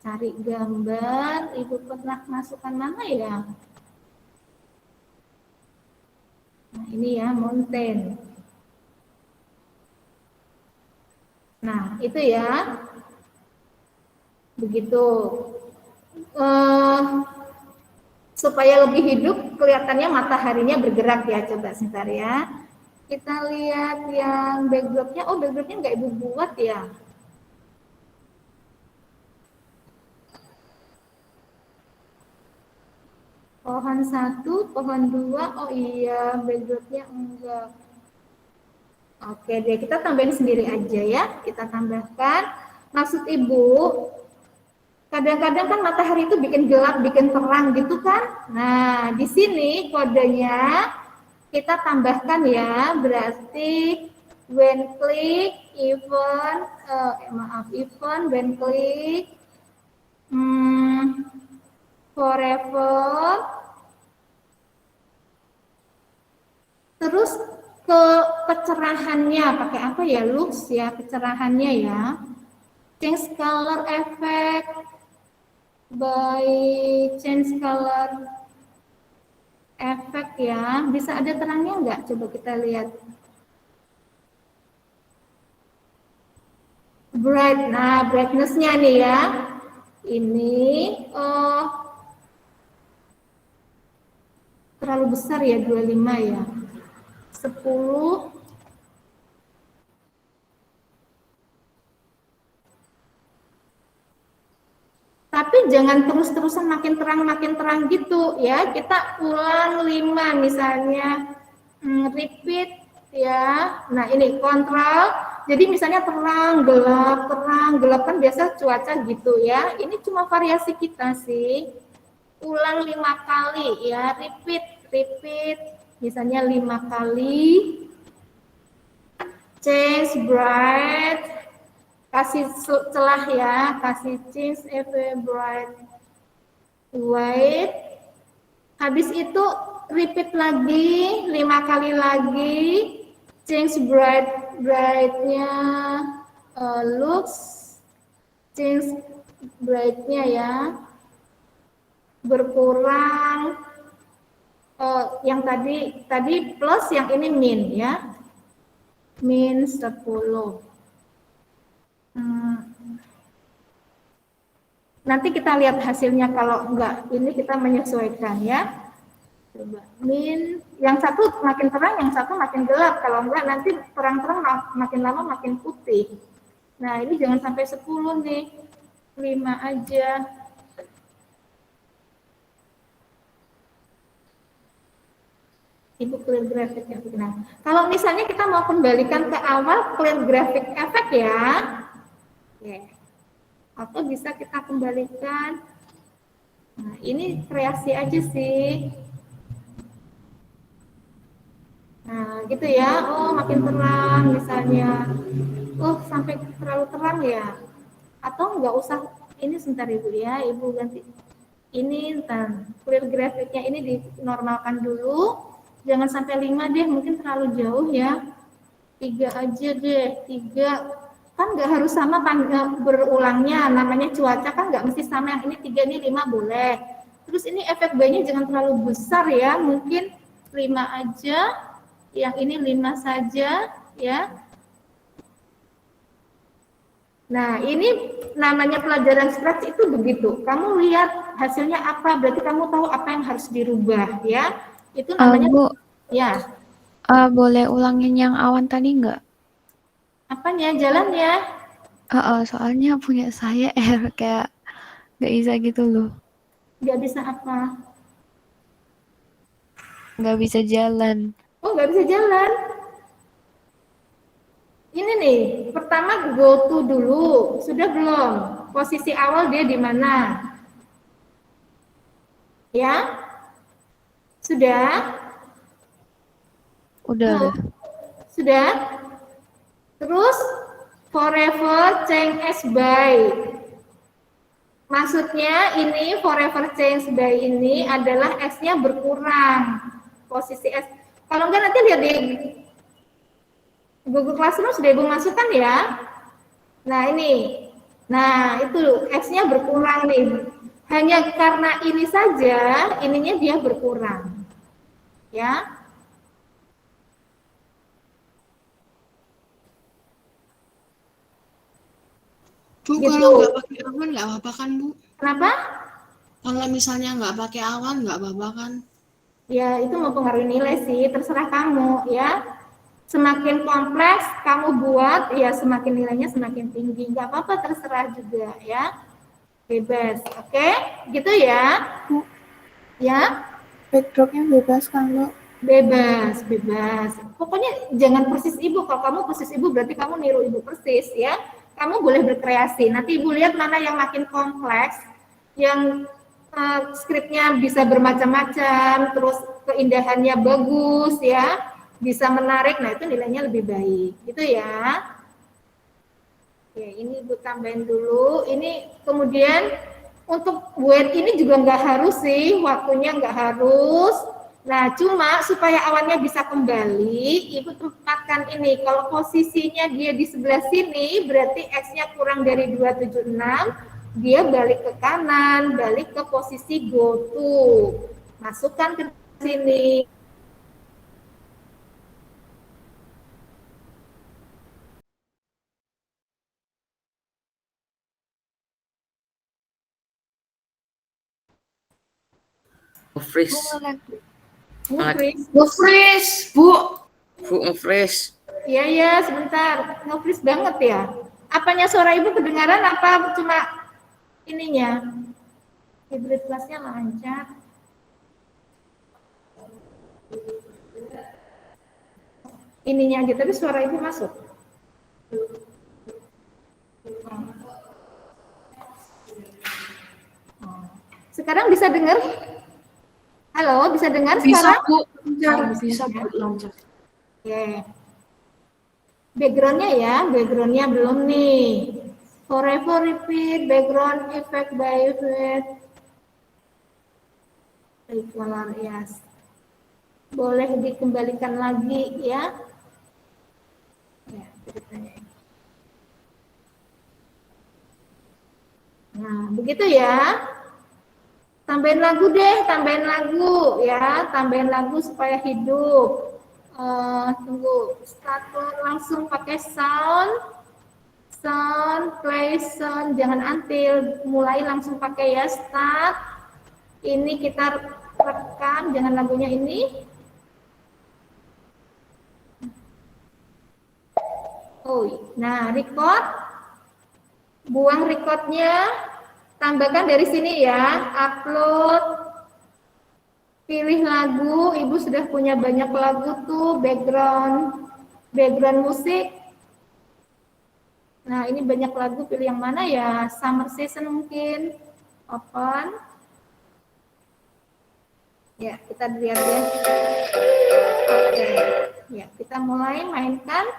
Cari gambar, Ibu pernah masukkan mana ya? Nah, ini ya, mountain. Nah, itu ya. Begitu. Supaya lebih hidup, kelihatannya mataharinya bergerak ya. Coba sebentar ya. Kita lihat yang backdropnya. Oh, backdropnya nggak Ibu buat ya. Pohon 1, pohon 2. Oh iya, backdropnya enggak. Oke deh, kita tambahin sendiri aja ya. Kita tambahkan. Maksud Ibu, kadang-kadang kan matahari itu bikin gelap, bikin terang gitu kan. Nah, di sini kodenya kita tambahkan ya, berarti when click, even when click, forever, terus ke kecerahannya pakai apa ya, lux ya, kecerahannya ya, change color effect by change color effect ya, bisa ada terangnya nggak? Coba kita lihat. Bright, nah brightness-nya nih ya, ini terlalu besar ya, 25 ya, 10. Tapi jangan terus-terusan makin terang gitu ya. Kita ulang 5 misalnya, repeat ya. Nah ini kontrol. Jadi misalnya terang gelap kan biasa cuaca gitu ya. Ini cuma variasi kita sih. Ulang 5 kali ya, repeat. Misalnya 5 kali. Change bright. Kasih celah ya, kasih change bright white. Habis itu repeat lagi 5 kali lagi, change brightnya lux, change brightnya ya, berkurang. Yang tadi plus, yang ini min ya, min 10. Nanti kita lihat hasilnya, kalau enggak ini kita menyesuaikan ya. Coba min, yang satu makin terang, yang satu makin gelap. Kalau enggak nanti terang-terang makin lama makin putih. Nah ini jangan sampai 10 nih, 5 aja. Ibu clear graphic ya. Nah, kalau misalnya kita mau kembalikan ke awal, clear graphic effect ya. Yeah. Atau bisa kita kembalikan. Nah, ini kreasi aja sih. Nah, gitu ya. Oh, makin terang misalnya. Oh, sampai terlalu terang ya. Atau enggak usah, ini sebentar Ibu ya. Ibu ganti. Ini clear grafiknya ini dinormalkan dulu. Jangan sampai 5 deh, mungkin terlalu jauh ya. 3 aja deh, 3. Kan nggak harus sama kan berulangnya, namanya cuaca kan nggak mesti sama, yang ini 3, ini 5 boleh. Terus ini efek B-nya jangan terlalu besar ya, mungkin 5 aja, yang ini 5 saja ya. Nah ini namanya pelajaran scratch itu begitu, kamu lihat hasilnya apa, berarti kamu tahu apa yang harus dirubah ya. Itu namanya Bu, ya. boleh ulangin yang awan tadi nggak? Apanya? Jalannya? Soalnya punya saya error kayak nggak bisa gitu loh. Nggak bisa apa? Nggak bisa jalan. Oh, nggak bisa jalan. Ini nih, pertama go to dulu. Sudah belum? Posisi awal dia di mana? Ya? Sudah? Udah. Sudah? Terus forever change as by. Maksudnya ini forever change by ini adalah S-nya berkurang. Posisi S. Kalau enggak nanti lihat di Google Classroom sudah Ibu masukkan ya. Nah ini. Nah itu S-nya berkurang nih. Hanya karena ini saja, ininya dia berkurang. Ya. Bu, Gitu. kalau nggak pakai awan nggak apa-apa kan, Bu? Kenapa? Kalau misalnya nggak pakai awan nggak apa-apa kan? Ya itu mempengaruhi nilai sih, terserah kamu ya. Semakin kompleks kamu buat, ya semakin nilainya semakin tinggi. Nggak apa-apa, terserah juga ya. Bebas, oke? Gitu ya. Bu, Ya, backdropnya bebas kan, Bu? bebas, bebas. Pokoknya jangan persis ibu. Kalau kamu persis ibu berarti kamu niru ibu persis ya. Kamu boleh berkreasi. Nanti ibu lihat mana yang makin kompleks, yang skripnya bisa bermacam-macam, terus keindahannya bagus ya, bisa menarik. Nah itu nilainya lebih baik, gitu ya. Ya ini ibu tambahin dulu. Ini kemudian untuk buat ini juga nggak harus sih, waktunya nggak harus. Nah, cuma supaya awannya bisa kembali, ibu tempatkan ini. Kalau posisinya dia di sebelah sini, berarti X-nya kurang dari 276, dia balik ke kanan, balik ke posisi go to. Masukkan ke sini. Nge-freeze. Nge-freeze. Bu. Bu, nge-freeze. Iya, iya, sebentar. Nge-freeze banget ya. Apanya suara ibu kedengaran apa cuma ininya? Hybrid kelasnya lancar. Ininya aja, tapi suara ibu masuk. Sekarang bisa dengar? Halo, bisa dengar sekarang? Bu. Bisa, Bu. Lancar. Oke. Backgroundnya ya, backgroundnya belum nih. Forever repeat, background effect by effect. Color, yes. Boleh dikembalikan lagi ya. Ya, ceritanya. Nah, begitu ya. Tambahin lagu deh, tambahin lagu ya, tambahin lagu supaya hidup. Tunggu, start langsung pakai sound, play sound, jangan until, mulai langsung pakai ya, start. Ini kita rekam, jangan lagunya ini. Oh, nah record, buang recordnya, tambahkan dari sini ya, upload. Pilih lagu, ibu sudah punya banyak lagu tuh, background musik. Nah ini banyak lagu, pilih yang mana ya, summer season mungkin, open. Ya kita lihat ya. Oke, ya kita mulai mainkan.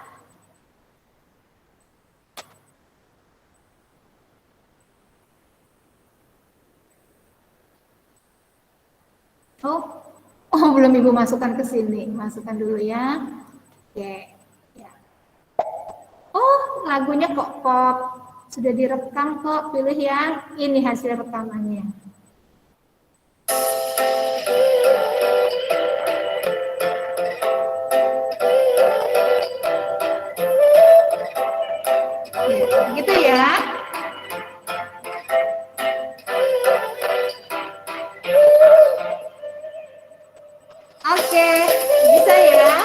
Oh, belum ibu masukkan ke sini. Masukkan dulu ya. Oke. Ya. Oh, lagunya kok pop. Sudah direkam kok. Pilih yang ini hasil rekamannya. Gitu ya. Oke, bisa ya.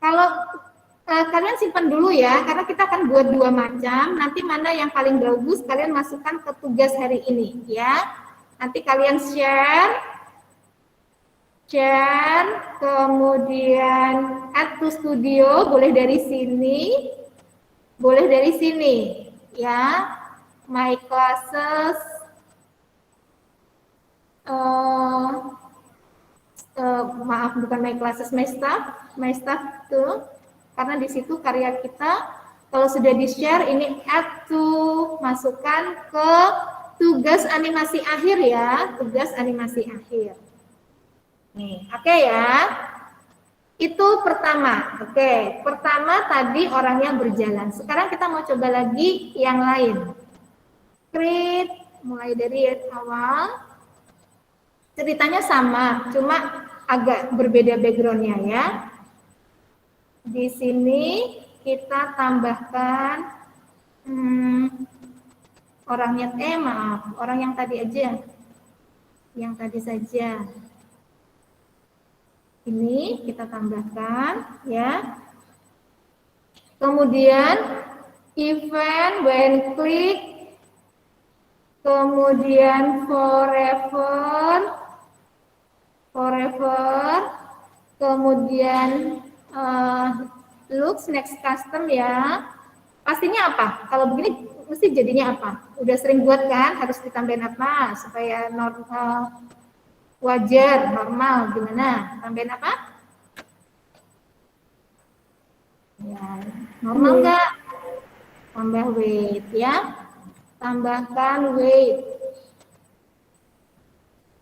Kalau kalian simpan dulu ya, karena kita akan buat dua macam. Nanti mana yang paling bagus kalian masukkan ke tugas hari ini ya. Nanti kalian share, kemudian add to studio, boleh dari sini, ya. My classes. Maaf bukan my classes, my staff tuh, karena di situ karya kita Kalau sudah di-share, ini add to, masukkan ke tugas animasi akhir ya, tugas animasi akhir. Nih, oke ya. Itu pertama. Oke, pertama tadi orangnya berjalan. Sekarang kita mau coba lagi yang lain. Create, mulai dari awal. Ceritanya sama, cuma agak berbeda backgroundnya ya. Di sini kita tambahkan orangnya, maaf, orang yang tadi aja, yang tadi saja. Ini kita tambahkan ya. Kemudian event when click, kemudian forever, kemudian looks next custom ya. Pastinya apa? Kalau begini mesti jadinya apa? Udah sering buat kan? Harus ditambahin apa supaya normal, wajar, normal, gimana? Tambahin apa? Ya, normal enggak? Tambah weight ya. Tambahkan weight.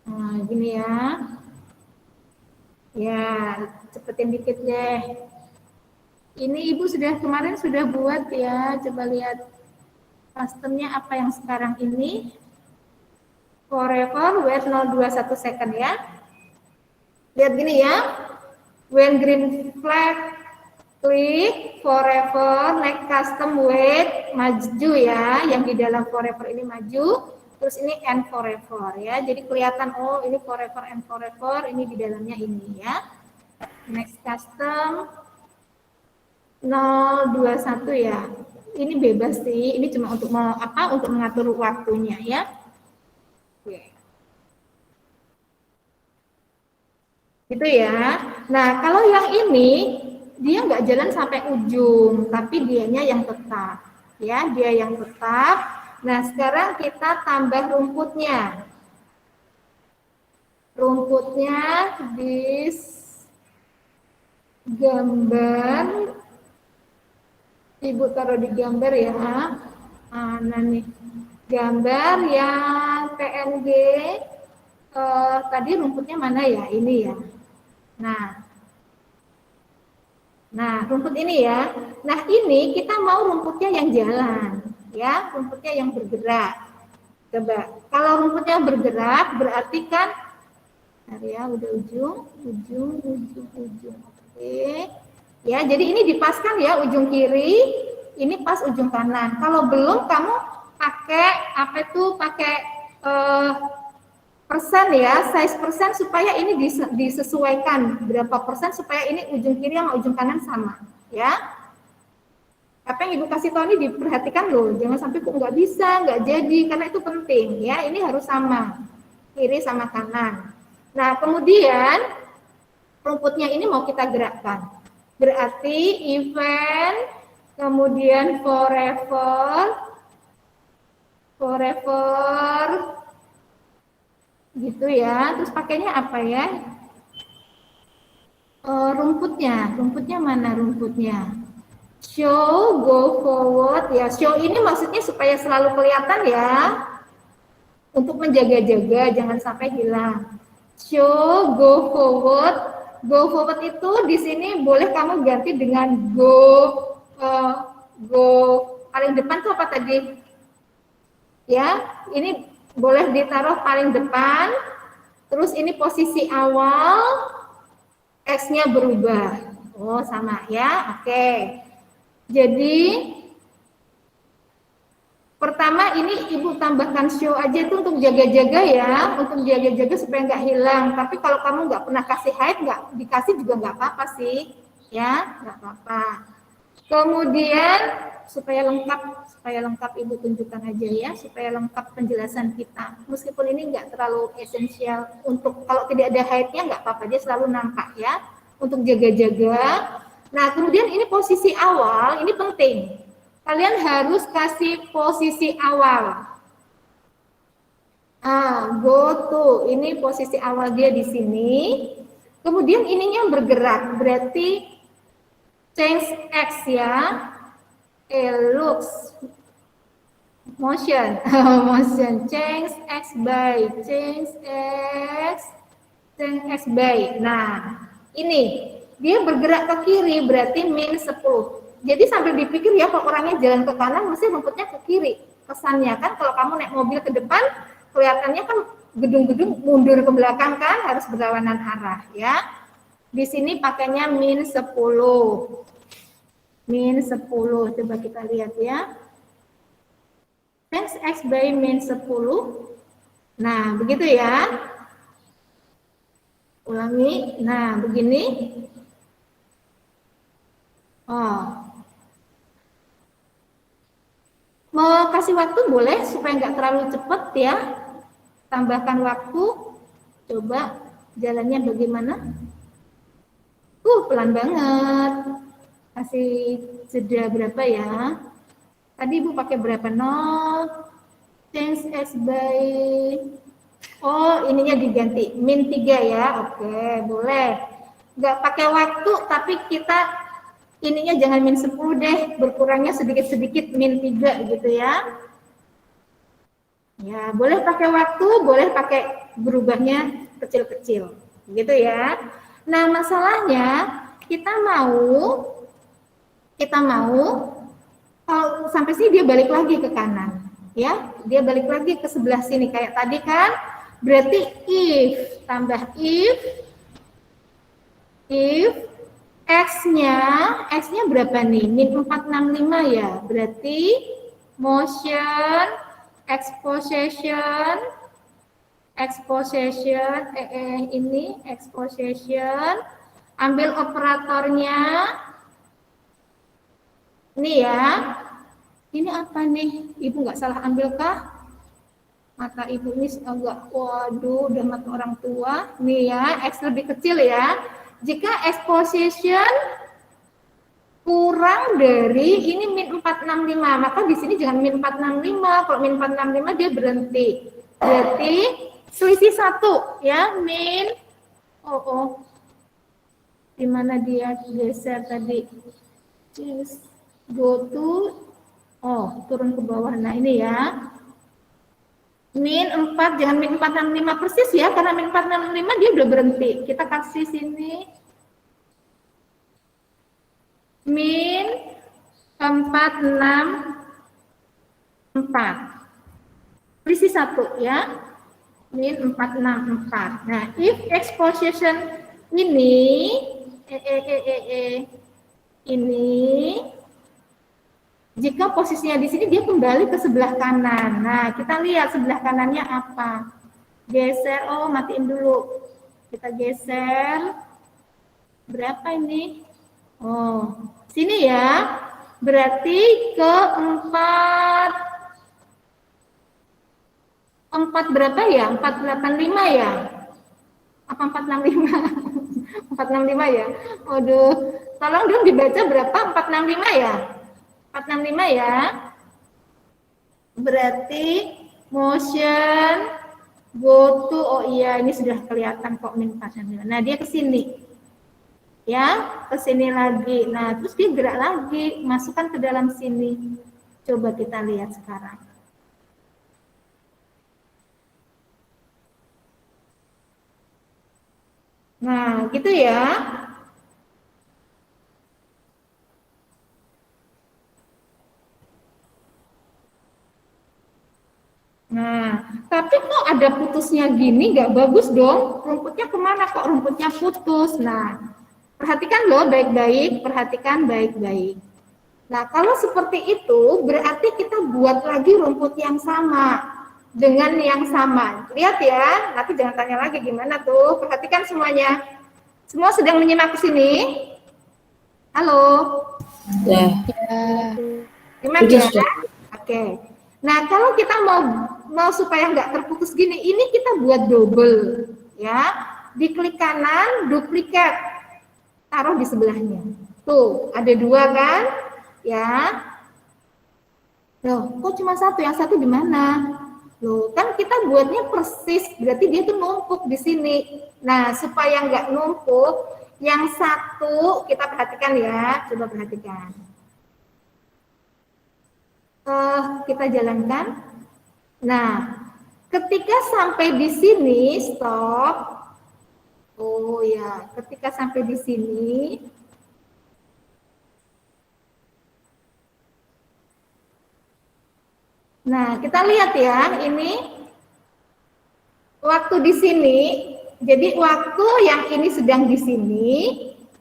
Nah, gini ya. Ya, cepetin dikit deh. Ini Ibu kemarin sudah buat ya. Coba lihat customnya apa yang sekarang ini. Forever wait 021 second ya. Lihat gini ya. When green flag, klik forever, next custom wait, maju ya. Yang di dalam forever ini maju. Terus ini and forever ya. Jadi kelihatan oh ini forever and forever, ini di dalamnya ini ya. Next custom 021 ya. Ini bebas sih. Ini cuma untuk untuk mengatur waktunya ya. Oke. Gitu ya. Nah, kalau yang ini dia nggak jalan sampai ujung, tapi dianya yang tetap. Ya, dia yang tetap. Nah, sekarang kita tambah rumputnya. Rumputnya di gambar. Ibu taruh di gambar ya. Nah nih, gambar yang PNG. Tadi rumputnya mana ya? Ini ya. Nah, rumput ini ya. Nah, ini kita mau rumputnya yang jalan, ya, rumputnya yang bergerak. Coba, kalau rumputnya bergerak, berarti kan, ya, udah ujung. Oke. Ya, jadi ini dipaskan ya, ujung kiri, ini pas ujung kanan. Kalau belum, kamu pakai pakai persen ya, size persen supaya ini disesuaikan berapa persen supaya ini ujung kiri sama ujung kanan sama, ya. Apa yang Ibu kasih tahu ini diperhatikan loh, jangan sampai kok nggak bisa, nggak jadi, karena itu penting, ya. Ini harus sama, kiri sama kanan. Nah, kemudian rumputnya ini mau kita gerakkan. Berarti event, kemudian forever, gitu ya. Terus pakainya apa ya? Rumputnya mana rumputnya? Show, go forward ya. Show ini maksudnya supaya selalu kelihatan ya. Untuk menjaga-jaga, jangan sampai hilang. Show, go forward. Go forward itu di sini boleh kamu ganti dengan go paling depan tuh apa tadi? Ya, ini boleh ditaruh paling depan. Terus ini posisi awal, X-nya berubah. Oh, sama ya. Oke. Jadi pertama ini Ibu tambahkan show aja itu untuk jaga-jaga ya, untuk jaga-jaga supaya nggak hilang. Tapi kalau kamu nggak pernah kasih hide, nggak dikasih juga nggak apa-apa sih, ya nggak apa-apa. Kemudian supaya lengkap Ibu tunjukkan aja ya, supaya lengkap penjelasan kita. Meskipun ini nggak terlalu esensial untuk kalau tidak ada hide-nya nggak apa-apa, dia selalu nampak ya, untuk jaga-jaga. Nah kemudian ini posisi awal, ini penting. Kalian harus kasih posisi awal. Go to, ini posisi awal dia di sini. Kemudian ininya bergerak, berarti change X ya. looks, motion, motion, change x by, change x by. Nah, ini dia bergerak ke kiri berarti min 10. Jadi sambil dipikir ya, kalau orangnya jalan ke kanan mesti rumputnya ke kiri. Kesannya kan kalau kamu naik mobil ke depan, kelihatannya kan gedung-gedung mundur ke belakang kan, harus berlawanan arah ya. Di sini pakainya min 10. Min 10, coba kita lihat ya. Change x by min 10. Nah, begitu ya. Ulangi. Nah, begini. Mau kasih waktu boleh supaya nggak terlalu cepat ya. Tambahkan waktu. Coba jalannya bagaimana? Pelan banget. Kasih jeda berapa ya? Tadi Ibu pakai berapa? 0. Change x by. Oh, ininya diganti. Min 3 ya. Oke, boleh. Nggak pakai waktu, tapi kita ininya jangan min 10 deh, berkurangnya sedikit-sedikit, min 3 gitu ya. Ya, boleh pakai waktu, boleh pakai berubahnya kecil-kecil. Gitu ya. Nah, masalahnya kita mau kalau sampai sini dia balik lagi ke kanan. Ya, dia balik lagi ke sebelah sini kayak tadi kan. Berarti if tambah if X-nya berapa nih? Min 465 ya. Berarti motion, exposition, ini exposition. Ambil operatornya. Ini ya. Ini apa nih? Ibu nggak salah ambil kah? Mata ibu ini agak, waduh, udah mata orang tua. Nih ya, X lebih kecil ya. Jika exposition kurang dari ini min 465, maka di sini jangan min 465. Kalau min 465 dia berhenti. Berarti selisih 1 ya, min di mana dia geser tadi? Just go to turun ke bawah. Nah, ini ya. Min 4, jangan min 465 persis ya, karena min 465 dia udah berhenti. Kita kasih sini min 464. Selisih 1 ya. Min 464. Nah, if exposition ini jika posisinya di sini dia kembali ke sebelah kanan. Nah, kita lihat sebelah kanannya apa. Geser, matiin dulu. Kita geser. Berapa ini? Sini ya. Berarti ke 4 berapa ya? 485 ya? Apa 465? 465 ya? Waduh, tolong dong dibaca berapa? 465 ya? 465 ya. Berarti motion go to, ini sudah kelihatan kok min 465. Nah, dia ke sini. Ya, ke sini lagi. Nah, terus dia gerak lagi, masukkan ke dalam sini. Coba kita lihat sekarang. Nah, gitu ya. Nah, tapi kok ada putusnya gini, nggak bagus dong. Rumputnya kemana kok rumputnya putus? Nah, perhatikan loh baik-baik, perhatikan baik-baik. Nah, kalau seperti itu, berarti kita buat lagi rumput yang sama dengan yang sama. Lihat ya, nanti jangan tanya lagi gimana tuh. Perhatikan semuanya. Semua sedang menyimak ke sini? Halo? Ya. Gimana ya? Oke. Nah, kalau kita mau supaya nggak terputus gini, ini kita buat double, ya. Diklik kanan, duplikat, taruh di sebelahnya. Tuh, ada 2 kan? Ya. Loh, kok cuma 1? Yang 1 di mana? Loh, kan kita buatnya persis, berarti dia tuh numpuk di sini. Nah, supaya nggak numpuk, yang 1 kita perhatikan ya, coba perhatikan. Kita jalankan. Nah, ketika sampai di sini, stop. Oh ya, ketika sampai di sini, nah kita lihat ya, ini waktu di sini, jadi waktu yang ini sedang di sini,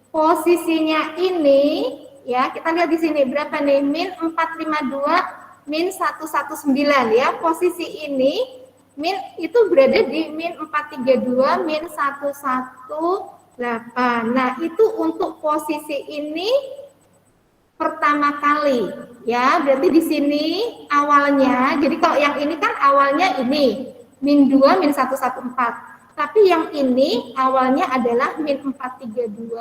posisinya ini, ya kita lihat di sini berapa nih, min 452, min 119 ya, posisi ini, min itu berada di min 432, min 118. Nah itu untuk posisi ini pertama kali, ya berarti di sini awalnya, jadi kalau yang ini kan awalnya ini, min 2, min 114. Tapi yang ini awalnya adalah min 432,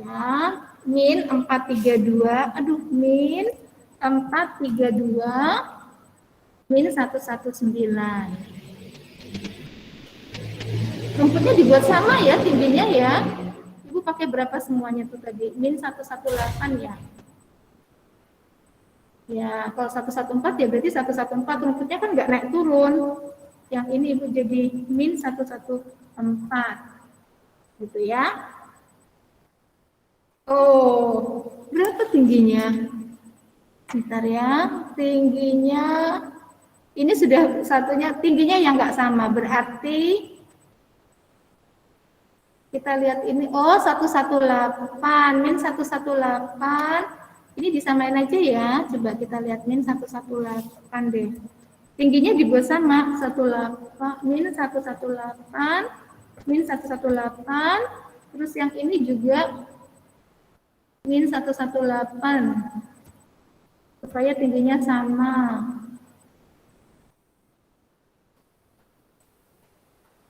ya, min 432, min 432, min 119. Rumputnya dibuat sama ya, tingginya ya. Ibu pakai berapa semuanya tuh tadi? Min 118 ya. Ya, kalau 114 ya berarti 114, rumputnya kan nggak naik turun. Yang ini Ibu jadi min 114. Gitu ya. Oh, berapa tingginya? Bentar ya, tingginya ini sudah satunya, tingginya yang nggak sama, berarti kita lihat ini, oh 118, min 118. Ini disamain aja ya, coba kita lihat min 118 deh. Tingginya dibuat sama, 18, min 118, min 118, terus yang ini juga min 118, supaya tingginya sama.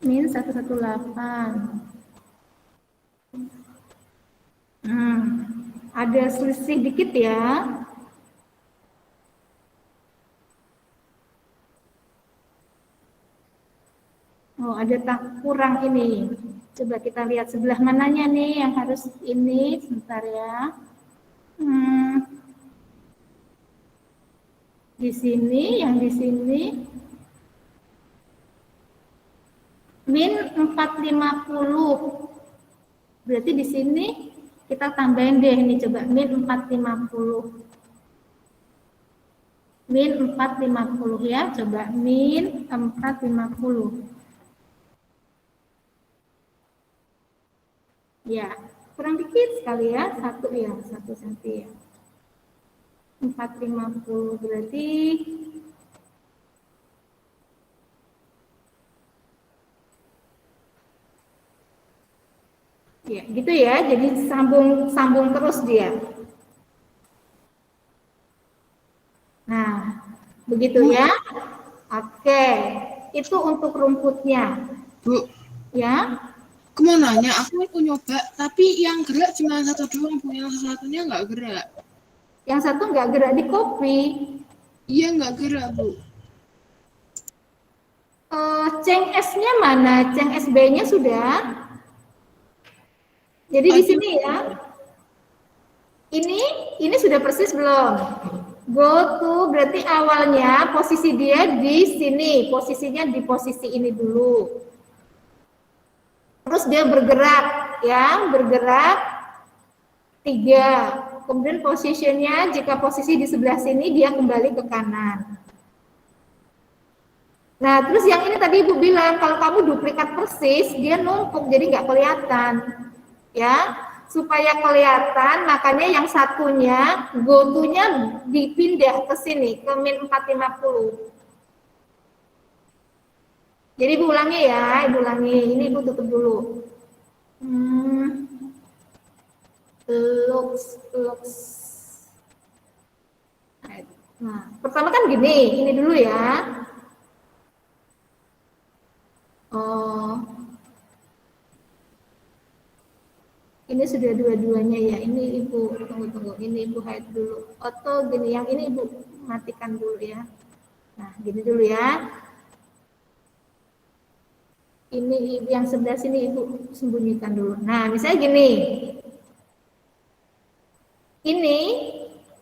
Min 118. Ada selisih dikit ya. Oh, ada kurang ini. Coba kita lihat sebelah mananya nih yang harus ini. Sebentar ya. Di sini, yang di sini. Min 450. Berarti di sini kita tambahin deh ini, coba min 450. Min 450 ya, coba min 450. Ya, kurang dikit sekali ya, 1 cm ya. 450 berarti ya, gitu ya. Jadi sambung terus dia. Nah, begitu ya. Oke, itu untuk rumputnya. Bu, Ya. aku mau nanya, aku nyoba, tapi yang gerak cuma satu doang, Bu. Yang satunya nggak gerak. Yang satu nggak gerak di copy. Iya, nggak gerak, Bu. Ceng S-nya mana? Ceng SB-nya sudah. Jadi di sini ya. Ini sudah persis belum? Go to berarti awalnya posisi dia di sini, posisinya di posisi ini dulu. Terus dia bergerak ya, bergerak 3. Kemudian posisinya jika posisi di sebelah sini dia kembali ke kanan. Nah, terus yang ini tadi Ibu bilang kalau kamu duplikat persis, dia numpuk jadi nggak kelihatan. Ya, supaya kelihatan makanya yang satunya go to-nya dipindah ke sini ke min 450. Jadi Ibu ulangi ya, Ibu ulangi. Ini Ibu tutup dulu. Looks. Nah, pertama kan gini, ini dulu ya. Oh. Ini sudah dua-duanya ya. Ini Ibu tunggu. Ini Ibu hide dulu. Atau gini, yang ini Ibu matikan dulu ya. Nah, gini dulu ya. Ini yang sebelah sini Ibu sembunyikan dulu. Nah, misalnya gini. Ini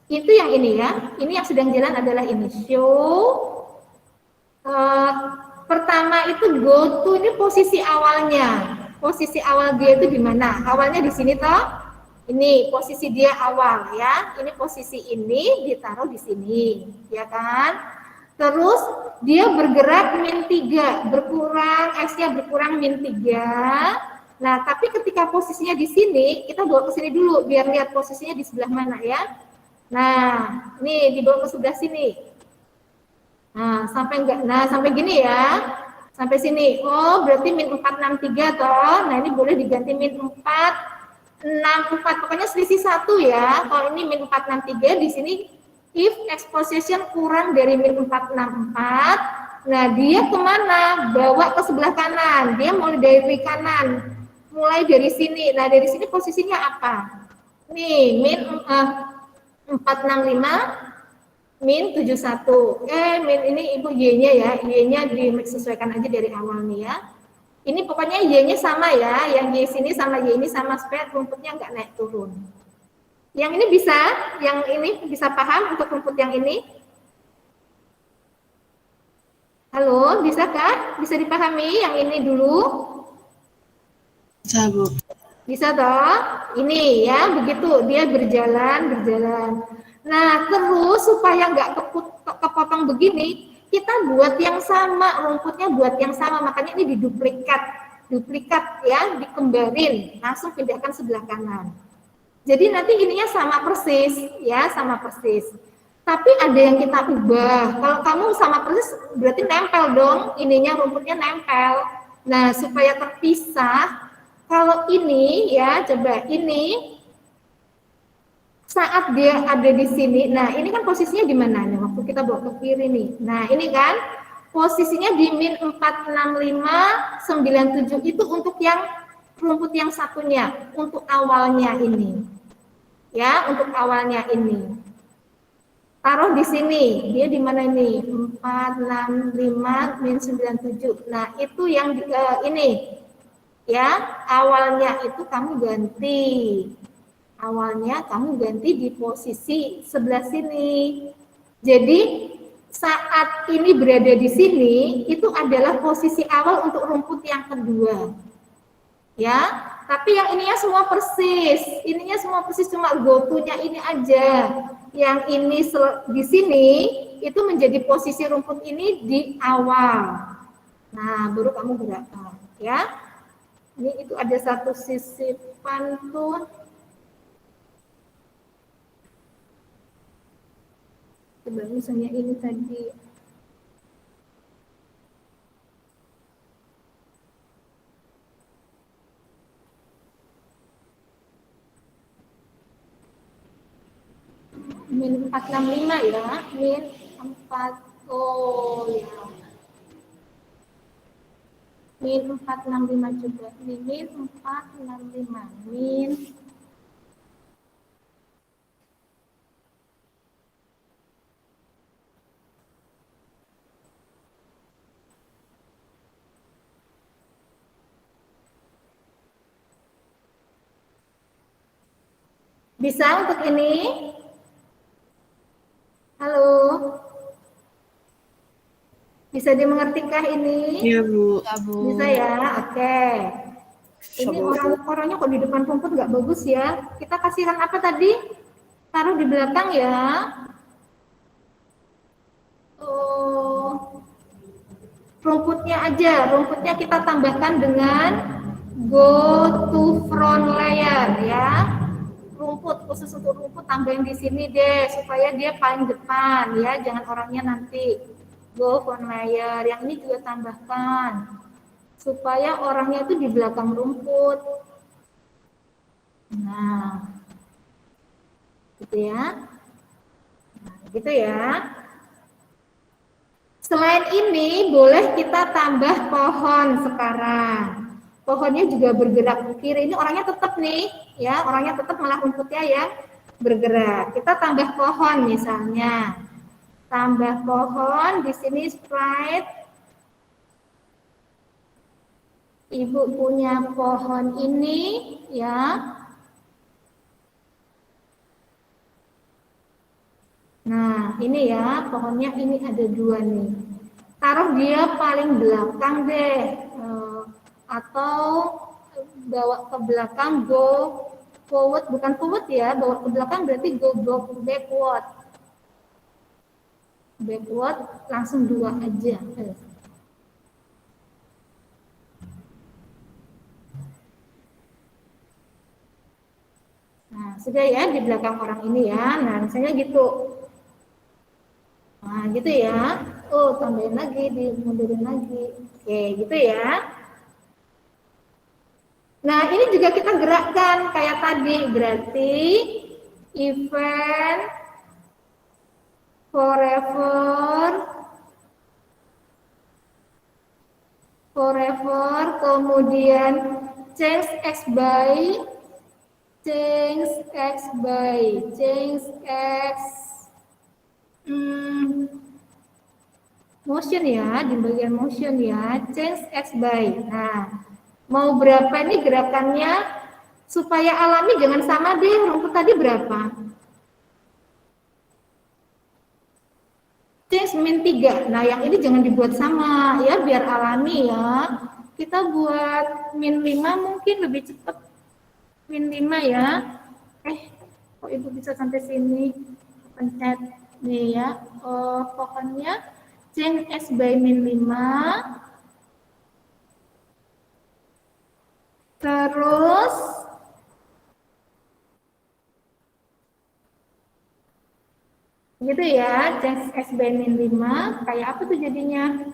Itu yang ini ya. Ini yang sedang jalan adalah ini. Show. Pertama itu go to, ini posisi awalnya. Posisi awal dia itu di mana? Awalnya di sini toh. Ini posisi dia awal ya. Ini posisi ini ditaruh di sini, ya kan? Terus dia bergerak -3, berkurang, X-nya berkurang -3. Nah, tapi ketika posisinya di sini, kita bawa ke sini dulu biar lihat posisinya di sebelah mana ya. Nah, ini dibawa ke sebelah sini. Nah, sampai gini ya. Sampai sini. Oh, berarti -463 toh. Nah, ini boleh diganti -464. Pokoknya selisih 1 ya. Kalau ini -463 di sini if exposition kurang dari -464. Nah, dia kemana? Bawa ke sebelah kanan. Dia mulai dari kanan. Mulai dari sini. Nah, dari sini posisinya apa? Nih, -465 -71. Min ini ibu y-nya ya, y-nya disesuaikan aja dari awal nih ya. Ini pokoknya y-nya sama ya, yang y sini sama y ini sama supaya rumputnya nggak naik turun. Yang ini bisa, yang ini bisa paham untuk rumput yang ini? Halo, bisakah? Bisa dipahami yang ini dulu? Bisa, Bu. Bisa toh? Ini ya, begitu dia berjalan. Nah, terus supaya nggak kepotong begini, kita buat yang sama, rumputnya buat yang sama, makanya ini duplikat ya, dikembarin, langsung pindahkan sebelah kanan. Jadi nanti ininya sama persis, ya, sama persis. Tapi ada yang kita ubah. Kalau kamu sama persis, berarti nempel dong, ininya rumputnya nempel. Nah, supaya terpisah, kalau ini ya, coba ini saat dia ada di sini, nah ini kan posisinya di mana nih? Waktu kita bawa ke kiri nih. Nah ini kan posisinya di -46597 itu untuk yang rumput yang satunya, untuk awalnya ini. Ya, untuk awalnya ini. Taruh di sini, dia di mana ini? 465-97. Nah itu yang ini. Ya, awalnya itu kamu ganti. Awalnya kamu ganti di posisi sebelah sini. Jadi saat ini berada di sini itu adalah posisi awal untuk rumput yang kedua. Ya, tapi yang ininya semua persis. Ininya semua persis, cuma go-to-nya ini aja. Yang ini di sini itu menjadi posisi rumput ini di awal. Nah, baru kamu gerakkan, ya. Ini itu ada satu sisipan tuh. Coba misalnya ini tadi. -465 ya. -4, oh ya. -465 juga. Ini -465. Bisa untuk ini? Halo? Bisa dimengertikah ini? Iya, Bu. Bisa ya? Oke. Ini orang-orangnya kok di depan rumput nggak bagus ya? Kita kasihkan apa tadi? Taruh di belakang ya. Oh, rumputnya aja. Rumputnya kita tambahkan dengan go to front layer ya. Rumput, khusus untuk rumput tambahin di sini deh supaya dia paling depan ya, jangan orangnya nanti. Go front layer, yang ini juga tambahkan supaya orangnya itu di belakang rumput. Nah, gitu ya. Nah, gitu ya. Selain ini boleh kita tambah pohon sekarang. Pohonnya juga bergerak ke kiri. Ini orangnya tetap nih, ya, orangnya tetap, malah rumputnya ya bergerak. Kita tambah pohon misalnya. Tambah pohon di sini sprite. Ibu punya pohon ini, ya. ini ya, pohonnya ini ada 2 nih. Taruh dia paling belakang deh, atau bawa ke belakang, go forward, bukan forward ya, bawa ke belakang berarti go backward. Backward langsung 2 aja. Nah, sudah ya di belakang orang ini ya. Nah, misalnya gitu. Nah, gitu ya. Oh, tambahin lagi, dimundurin lagi. Oke, gitu ya. Nah, ini juga kita gerakkan kayak tadi. Berarti event forever, kemudian change x by motion ya, di bagian motion ya, change x by. Nah, mau berapa ini gerakannya supaya alami, jangan sama deh, rumput tadi berapa? Change min 3. Nah, yang ini jangan dibuat sama ya, biar alami ya. Kita buat min 5 mungkin lebih cepat. Min 5 ya. Kok Ibu bisa sampai sini? Pencet nih ya. Pokoknya change x by min 5. Terus gitu ya, change x by min 5. Kayak apa tuh jadinya?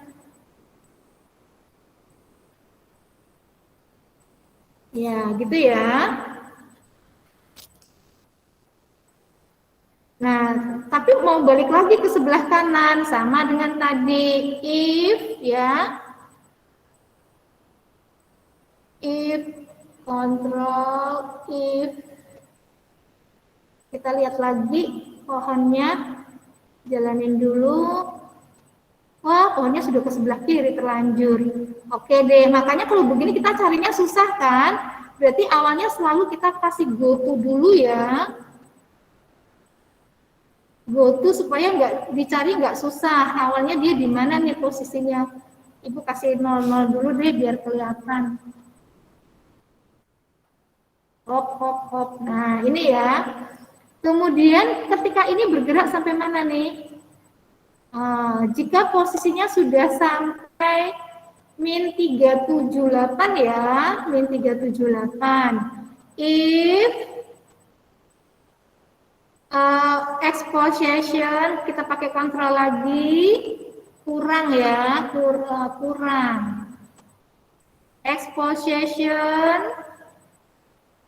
Ya, gitu ya. Nah, tapi mau balik lagi ke sebelah kanan, sama dengan tadi. If, control, if. Kita lihat lagi pohonnya, jalanin dulu. Wah, pohonnya sudah ke sebelah kiri terlanjur. Oke deh, makanya kalau begini kita carinya susah kan? Berarti awalnya selalu kita kasih go to dulu ya. Go to supaya dicari nggak susah. Awalnya dia di mana nih posisinya? Ibu kasih 00 dulu deh biar kelihatan. Hop, hop, hop. Nah, ini ya. Kemudian ketika ini bergerak sampai mana nih? Jika posisinya sudah sampai min 378 ya, min 378. If exposition, kita pakai kontrol lagi, kurang ya, kurang.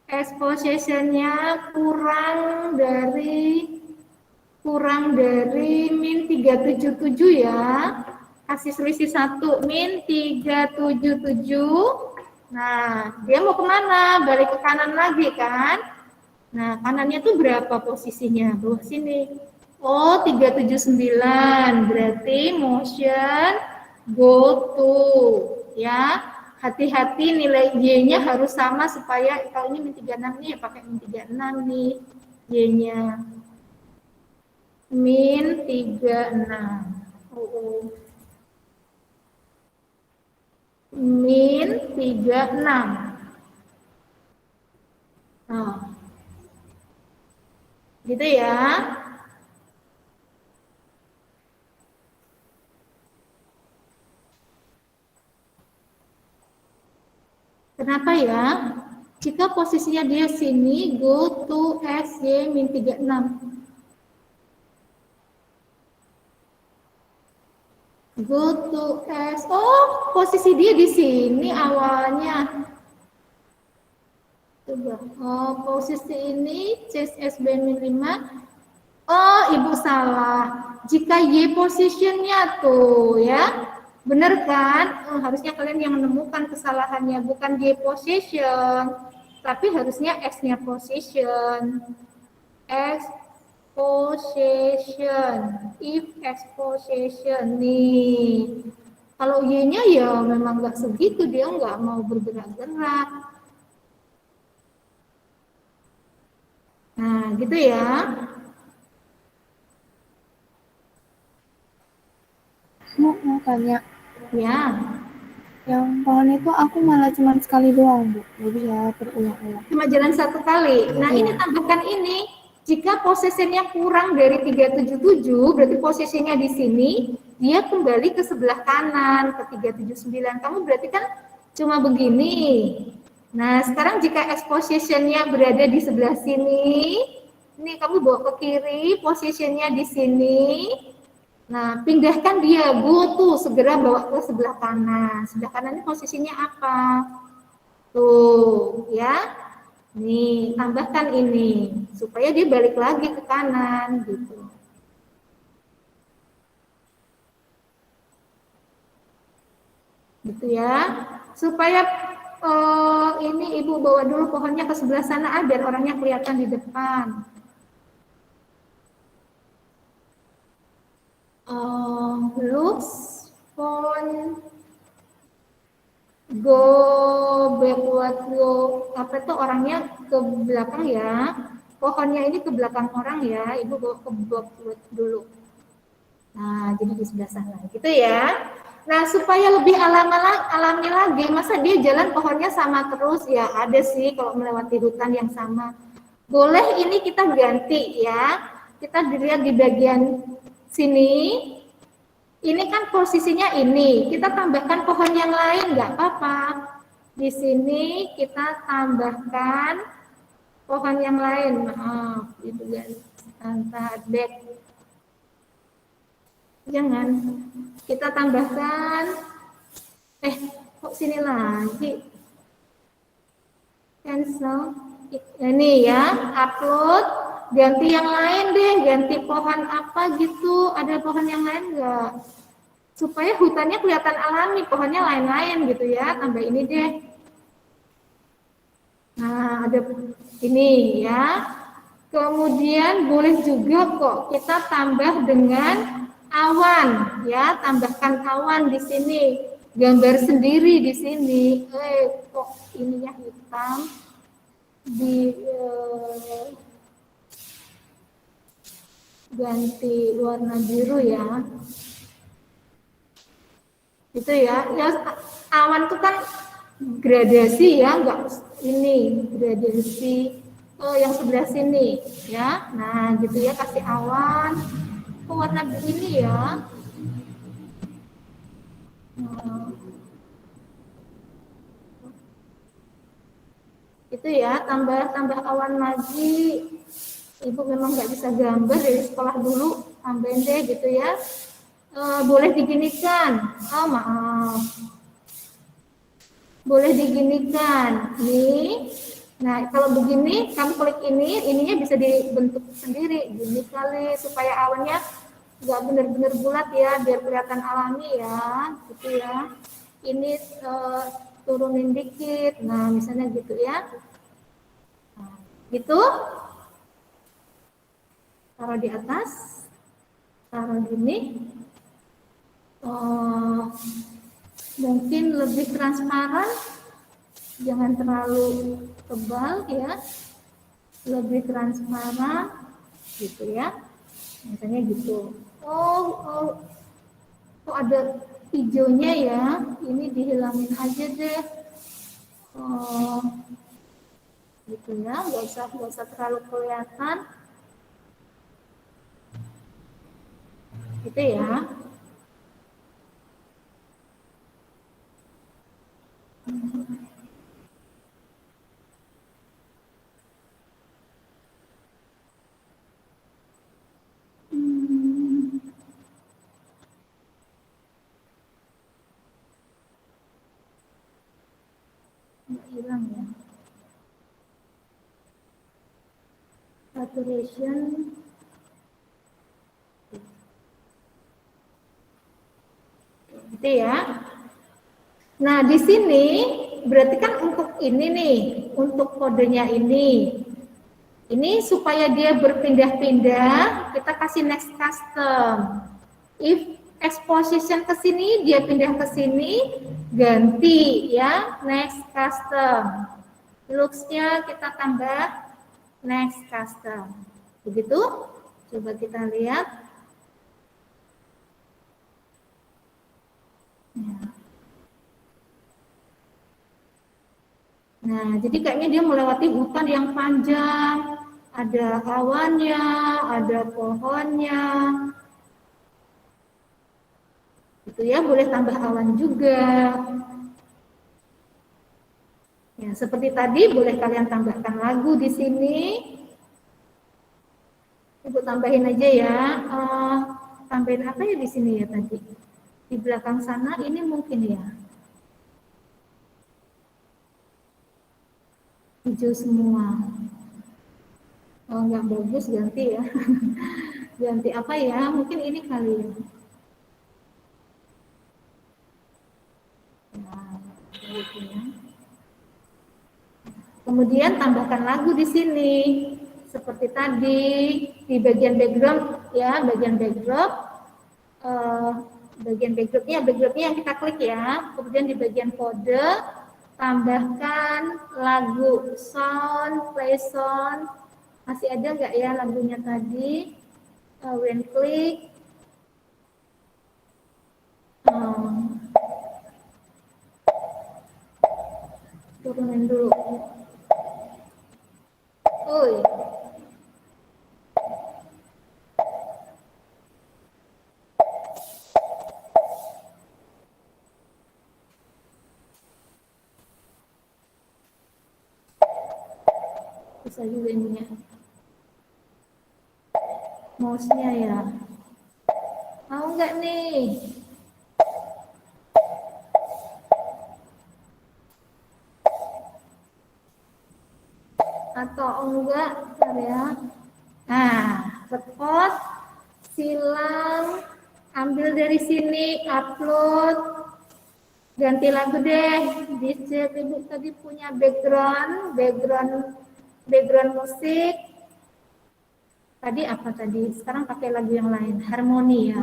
Expositionnya kurang dari min 377 ya. Kasih selisih 1, min 377. Nah, dia mau kemana? Balik ke kanan lagi kan? Nah, kanannya tuh berapa posisinya? Bawah sini. Oh, 379. Berarti motion go to. Ya, hati-hati nilai Y-nya harus sama supaya kalau ini min 36 nih ya pakai min 36 nih Y-nya. Min 36. Min 36. Nah, gitu ya. Kenapa ya? Jika posisinya dia sini, go to SY min 36. Go to S. Oh, posisi dia di sini awalnya. Coba. Oh, posisi ini change S by min 5. Oh, Ibu salah. Jika Y positionnya tuh ya. Benar kan? Harusnya kalian yang menemukan kesalahannya, bukan Y position, tapi harusnya X-nya position. X position, if X position nih. Kalau Y-nya ya memang nggak segitu, dia nggak mau bergerak-gerak. Nah, gitu ya. tanya. Ya, Yang pohon itu aku malah cuma sekali doang, Bu. Nggak bisa berulang-ulang. cuma jalan satu kali. Nah, Iya. ini tambahkan ini. Jika posisinya kurang dari 377, berarti posisinya di sini, dia kembali ke sebelah kanan, ke 379. Kamu berarti kan cuma begini. Nah, sekarang jika exposition-nya berada di sebelah sini, ini kamu bawa ke kiri, posisinya di sini. Nah, pindahkan dia, go tuh, segera bawa ke sebelah kanan. Sebelah kanan ini posisinya apa? Tuh, ya. Nih, tambahkan ini supaya dia balik lagi ke kanan gitu. Gitu ya. Supaya ini Ibu bawa dulu pohonnya ke sebelah sana biar orangnya kelihatan di depan. Looks phone go backward go apa itu orangnya ke belakang ya, pohonnya ini ke belakang orang ya, Ibu bawa ke backward dulu. Nah, jadi di sebelah sana gitu ya. Nah, supaya lebih alami lagi, masa dia jalan pohonnya sama terus ya? Ada sih kalau melewati hutan yang sama. Boleh ini kita ganti ya. Kita dilihat di bagian sini. Ini kan posisinya ini. Kita tambahkan pohon yang lain nggak apa-apa. Di sini kita tambahkan pohon yang lain. Maaf, itu kan angka back. Jangan. Kita tambahkan. Kok sini lagi? Cancel. Ini ya, upload. Ganti yang lain deh, ganti pohon apa gitu. Ada pohon yang lain nggak? Supaya hutannya kelihatan alami, pohonnya lain-lain gitu ya. Tambah ini deh. Nah, ada ini ya. Kemudian boleh juga kok kita tambah dengan awan ya, tambahkan awan di sini. Gambar sendiri di sini. Kok ininya hitam di ganti warna biru ya. Itu ya. Ya awan itu kan gradasi ya, enggak ini gradasi yang sebelah sini ya. Nah, gitu ya, kasih awan warna ini ya. Nah, itu ya, tambah awan lagi. Ibu memang nggak bisa gambar dari sekolah dulu, tambahin deh gitu ya. Boleh diginikan. Oh maaf. Boleh diginikan. Nih. Nah, kalau begini, kamu klik ini, ininya bisa dibentuk sendiri. Gini kali, supaya awannya nggak benar-benar bulat ya, biar kelihatan alami ya. Gitu ya. Ini turunin dikit. Nah, misalnya gitu ya. Nah, gitu. Taruh di atas. Taruh gini. Mungkin lebih transparan, jangan terlalu tebal ya, lebih transparan gitu ya, misalnya gitu. Oh, ada hijaunya ya, ini dihilangin aja deh. Gitu ya, nggak usah terlalu kelihatan, gitu ya. Hilang ya. Saturation. Gitu ya. Nah, di sini berarti kan untuk ini nih, untuk kodenya ini. Ini supaya dia berpindah-pindah, kita kasih next custom. If exposition ke sini, dia pindah ke sini, ganti ya, next custom. Looks-nya kita tambah next custom. Begitu? Coba kita lihat. Ya. Nah, jadi kayaknya dia melewati hutan yang panjang, ada awannya, ada pohonnya, gitu ya, boleh tambah awan juga. Ya, seperti tadi boleh kalian tambahkan lagu di sini. Ibu tambahin aja ya. Tambahin apa ya di sini ya tadi? Di belakang sana ini mungkin ya. Hijau semua. Oh, nggak bagus, ganti ya. Ganti apa ya? Mungkin ini kali ya. Nah, gitu ya. Kemudian tambahkan lagu di sini. Seperti tadi di bagian background ya, eh, bagian backgroundnya yang kita klik ya. Kemudian di bagian kode tambahkan lagu sound, play sound. Masih ada nggak ya lagunya tadi? When click. Turunin dulu. Oh iya. Bisa juga ini ya. Mouse-nya ya. Mau nggak nih? Atau enggak, bentar ya. Nah, repot, silang, ambil dari sini, upload, ganti lagu deh. Di ibu tadi punya background musik. Tadi apa tadi? Sekarang pakai lagu yang lain, harmoni ya.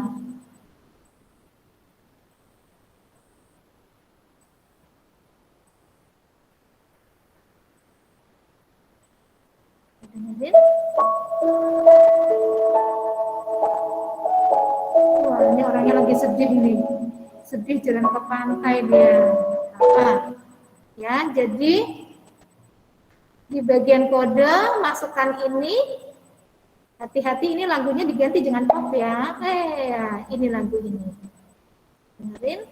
Dengerin. Wah, ini orangnya lagi sedih nih. Sedih jalan ke pantai dia. Nah, ya, jadi di bagian kode masukkan ini. Hati-hati, ini lagunya diganti jangan pop ya. Ya, ini lagu ini. Dengerin.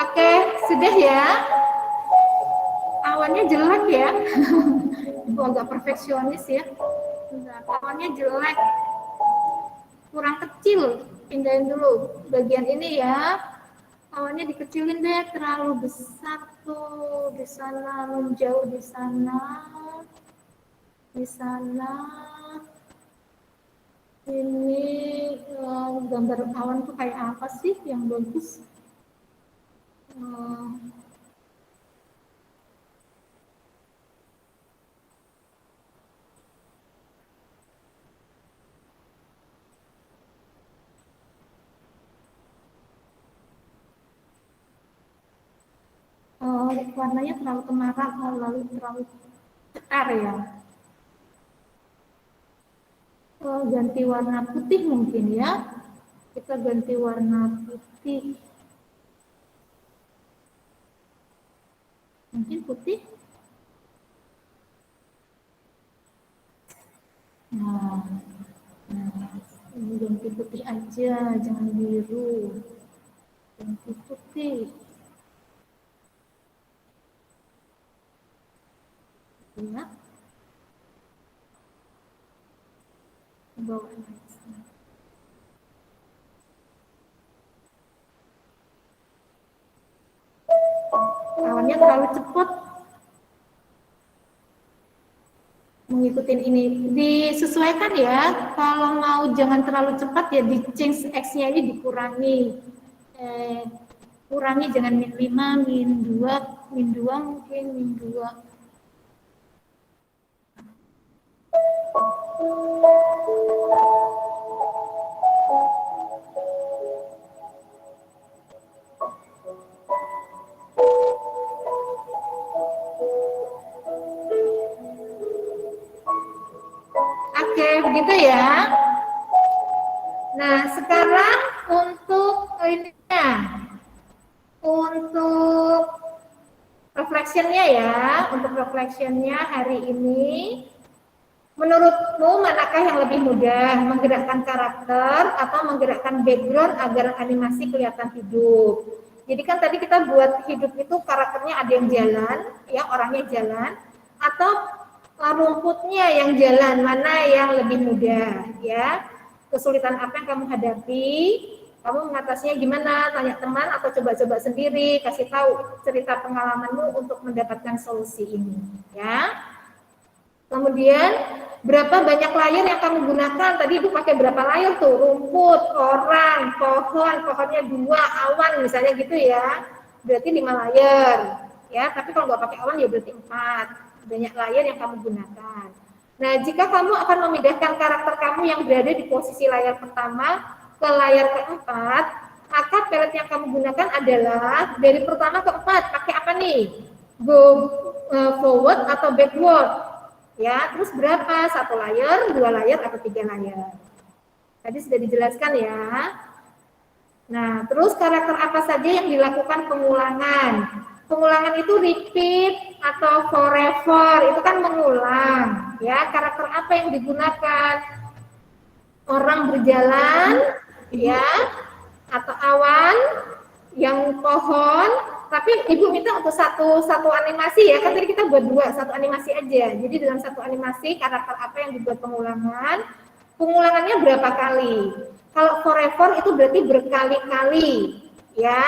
Oke, sudah ya. Awannya jelek ya. Ibu agak perfeksionis ya. Awannya jelek. Kurang kecil. Pindahin dulu bagian ini ya. Awannya dikecilin deh, terlalu besar tuh di sana, menjauh di sana. Di sana. Ini gambar awan tuh kayak apa sih yang bagus? Warnanya terlalu kemarau, lalu terlalu cetar ya. Ganti warna putih mungkin ya. Kita ganti warna putih. Mungkin putih. Nah, ini ganti putih aja, jangan biru. Ganti putih. Ya. Bawa awannya terlalu cepat mengikuti ini, disesuaikan ya. Kalau mau jangan terlalu cepat ya, di change X-nya ini dikurangi, kurangi, jangan min 5, min 2 mungkin min 2. begitu ya. Nah, sekarang untuk ininya, untuk reflectionnya ya, untuk reflectionnya hari ini, menurutmu manakah yang lebih mudah, menggerakkan karakter atau menggerakkan background agar animasi kelihatan hidup? Jadi kan tadi kita buat hidup itu karakternya ada yang jalan, ya orangnya jalan, atau rumputnya yang jalan, mana yang lebih mudah, ya? Kesulitan apa yang kamu hadapi? Kamu mengatasinya gimana? Tanya teman atau coba-coba sendiri, kasih tahu cerita pengalamanmu untuk mendapatkan solusi ini, ya. Kemudian berapa banyak layar yang kamu gunakan? Tadi Ibu pakai berapa layar tuh? Rumput, orang, pohonnya 2, awan misalnya gitu ya. Berarti 5 layar. Ya, tapi kalau nggak pakai awan ya berarti 4. Banyak layar yang kamu gunakan. Nah, jika kamu akan memindahkan karakter kamu yang berada di posisi layar pertama ke layar keempat, maka pelet yang kamu gunakan adalah dari pertama ke 4. Pakai apa nih? Go forward atau backward? Ya, terus berapa? 1 layar, 2 layar, atau 3 layar? Tadi sudah dijelaskan ya. Nah, terus karakter apa saja yang dilakukan pengulangan? Pengulangan itu repeat atau forever, itu kan mengulang. Ya, karakter apa yang digunakan? Orang berjalan, ya, atau awan, yang pohon. Tapi Ibu minta untuk satu animasi ya, kan tadi kita buat 2, 1 animasi aja. Jadi dalam 1 animasi karakter apa yang dibuat pengulangan? Pengulangannya berapa kali? Kalau forever itu berarti berkali-kali, ya.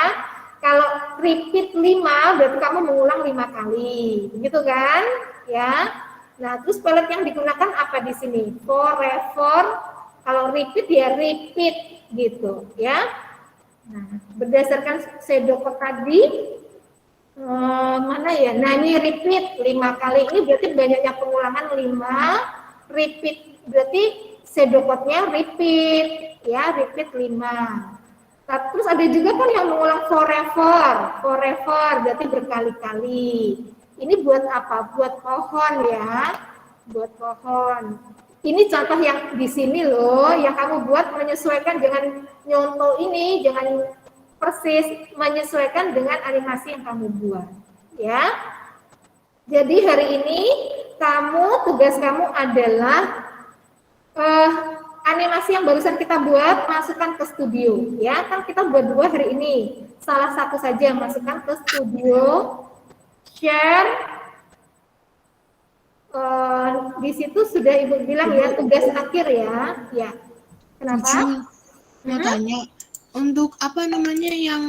Kalau repeat 5 berarti kamu mengulang 5 kali, begitu kan? Ya. Nah, terus pelet yang digunakan apa di sini? Forever. Kalau repeat ya repeat gitu, ya. Nah, berdasarkan sedokot tadi, mana ya? Nah, ini repeat 5 kali. Ini berarti banyaknya pengulangan 5. Repeat berarti sedokotnya repeat, ya, repeat 5. Nah, terus ada juga kan yang mengulang forever. Forever berarti berkali-kali. Ini buat apa? Buat pohon ya. Buat pohon. Ini contoh yang di sini loh, yang kamu buat menyesuaikan dengan nyontoh ini, jangan persis, menyesuaikan dengan animasi yang kamu buat, ya. Jadi hari ini tugas kamu adalah animasi yang barusan kita buat masukkan ke studio, ya. Kan kita buat 2 hari ini, salah satu saja masukkan ke studio, share. Di situ sudah Ibu bilang ya tugas akhir ya, ya. Kenapa? Mau tanya, untuk apa namanya yang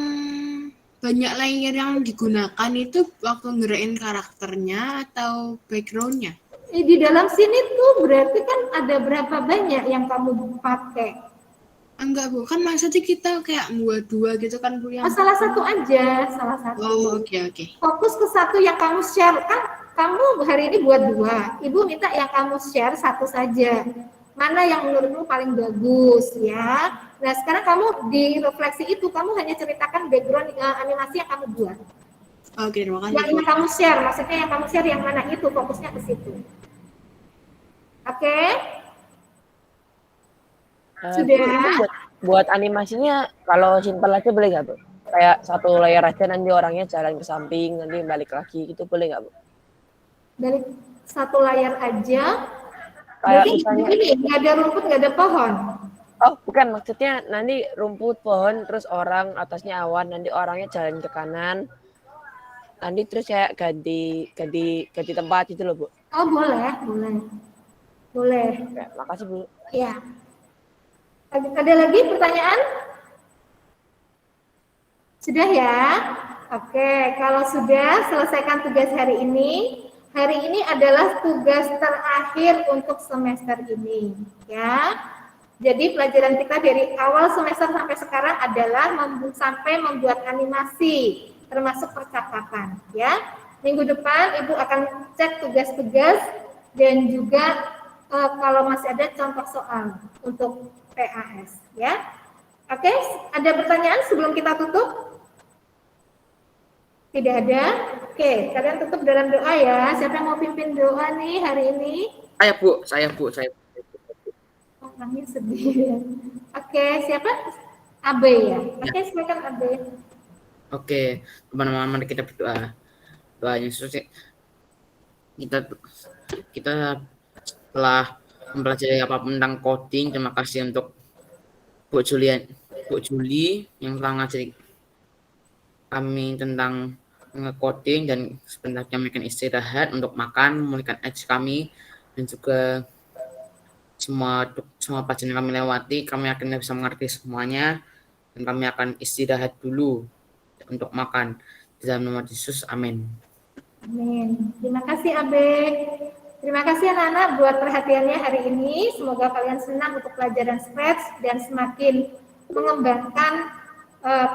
banyak layer yang digunakan itu waktu ngerain karakternya atau backgroundnya? Di dalam sini tuh berarti kan ada berapa banyak yang kamu pakai? Enggak Bu, kan maksudnya kita kayak buat 2 gitu kan Bu yang. Salah satu aja, salah satu. Oh, oke. Fokus ke satu yang kamu share kan. Kamu hari ini buat 2, Ibu minta yang kamu share 1 saja. Mana yang menurutmu paling bagus ya? Nah sekarang kamu di refleksi itu kamu hanya ceritakan background animasi yang kamu buat. Oke, terima kasih. Yang kamu share, maksudnya yang kamu share yang mana itu, fokusnya ke situ. Oke? Sudah. Buat animasinya kalau simpel aja boleh nggak Bu? Kayak 1 layar aja nanti orangnya jalan ke samping nanti balik lagi gitu boleh nggak Bu? Dari 1 layar aja. Kayak Jadi misalnya ini nggak ada rumput, nggak ada pohon. Oh bukan, maksudnya nanti rumput, pohon, terus orang, atasnya awan, nanti orangnya jalan ke kanan, nanti terus kayak ganti tempat gitu loh Bu. Oh boleh. Oke, makasih Bu. Ya. Ada lagi pertanyaan? Sudah ya? Oke, kalau sudah selesaikan tugas hari ini. Hari ini adalah tugas terakhir untuk semester ini, ya. Jadi pelajaran kita dari awal semester sampai sekarang adalah sampai membuat animasi, termasuk percakapan, ya. Minggu depan Ibu akan cek tugas-tugas dan juga kalau masih ada contoh soal untuk PAS, ya. Oke, ada pertanyaan sebelum kita tutup? Tidak ada? Oke, kalian tutup dalam doa ya. Siapa yang mau pimpin doa nih hari ini? Saya Bu. orangnya sedih ya. Oke, siapa? AB ya. Oke, silakan AB. Oke, teman-teman mari kita berdoa. Doa yang susah. Kita telah mempelajari apapun tentang coding. Terima kasih untuk Bu Juli yang telah ngajari kami tentang nge-coding, dan sebentar kami akan istirahat untuk makan, memulihkan edge kami, dan juga semua pelajaran yang kami lewati, kami akan bisa mengerti semuanya, dan kami akan istirahat dulu untuk makan. Di dalam nama Yesus, amin. Amin. Terima kasih Abe. Terima kasih anak-anak buat perhatiannya hari ini. Semoga kalian senang untuk pelajaran Scratch dan semakin mengembangkan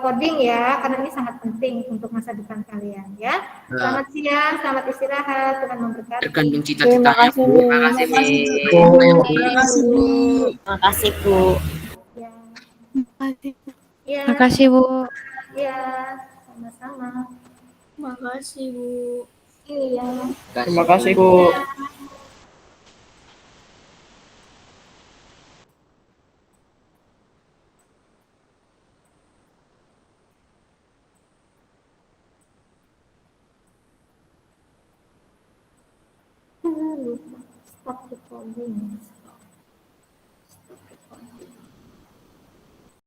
coding ya, karena ini sangat penting untuk masa depan kalian ya. Selamat siang, selamat istirahat, Tuhan memberkati. Tergantung Terima cita-citanya, kasih, Bu. Mi. Terima kasih, Mi. Terima kasih, Bu. Makasih Bu. Ya, Makasih. ya, Makasih, Bu. ya, sama-sama. Makasih Bu. Iya. Terima kasih, Bu. Lupa stop recording.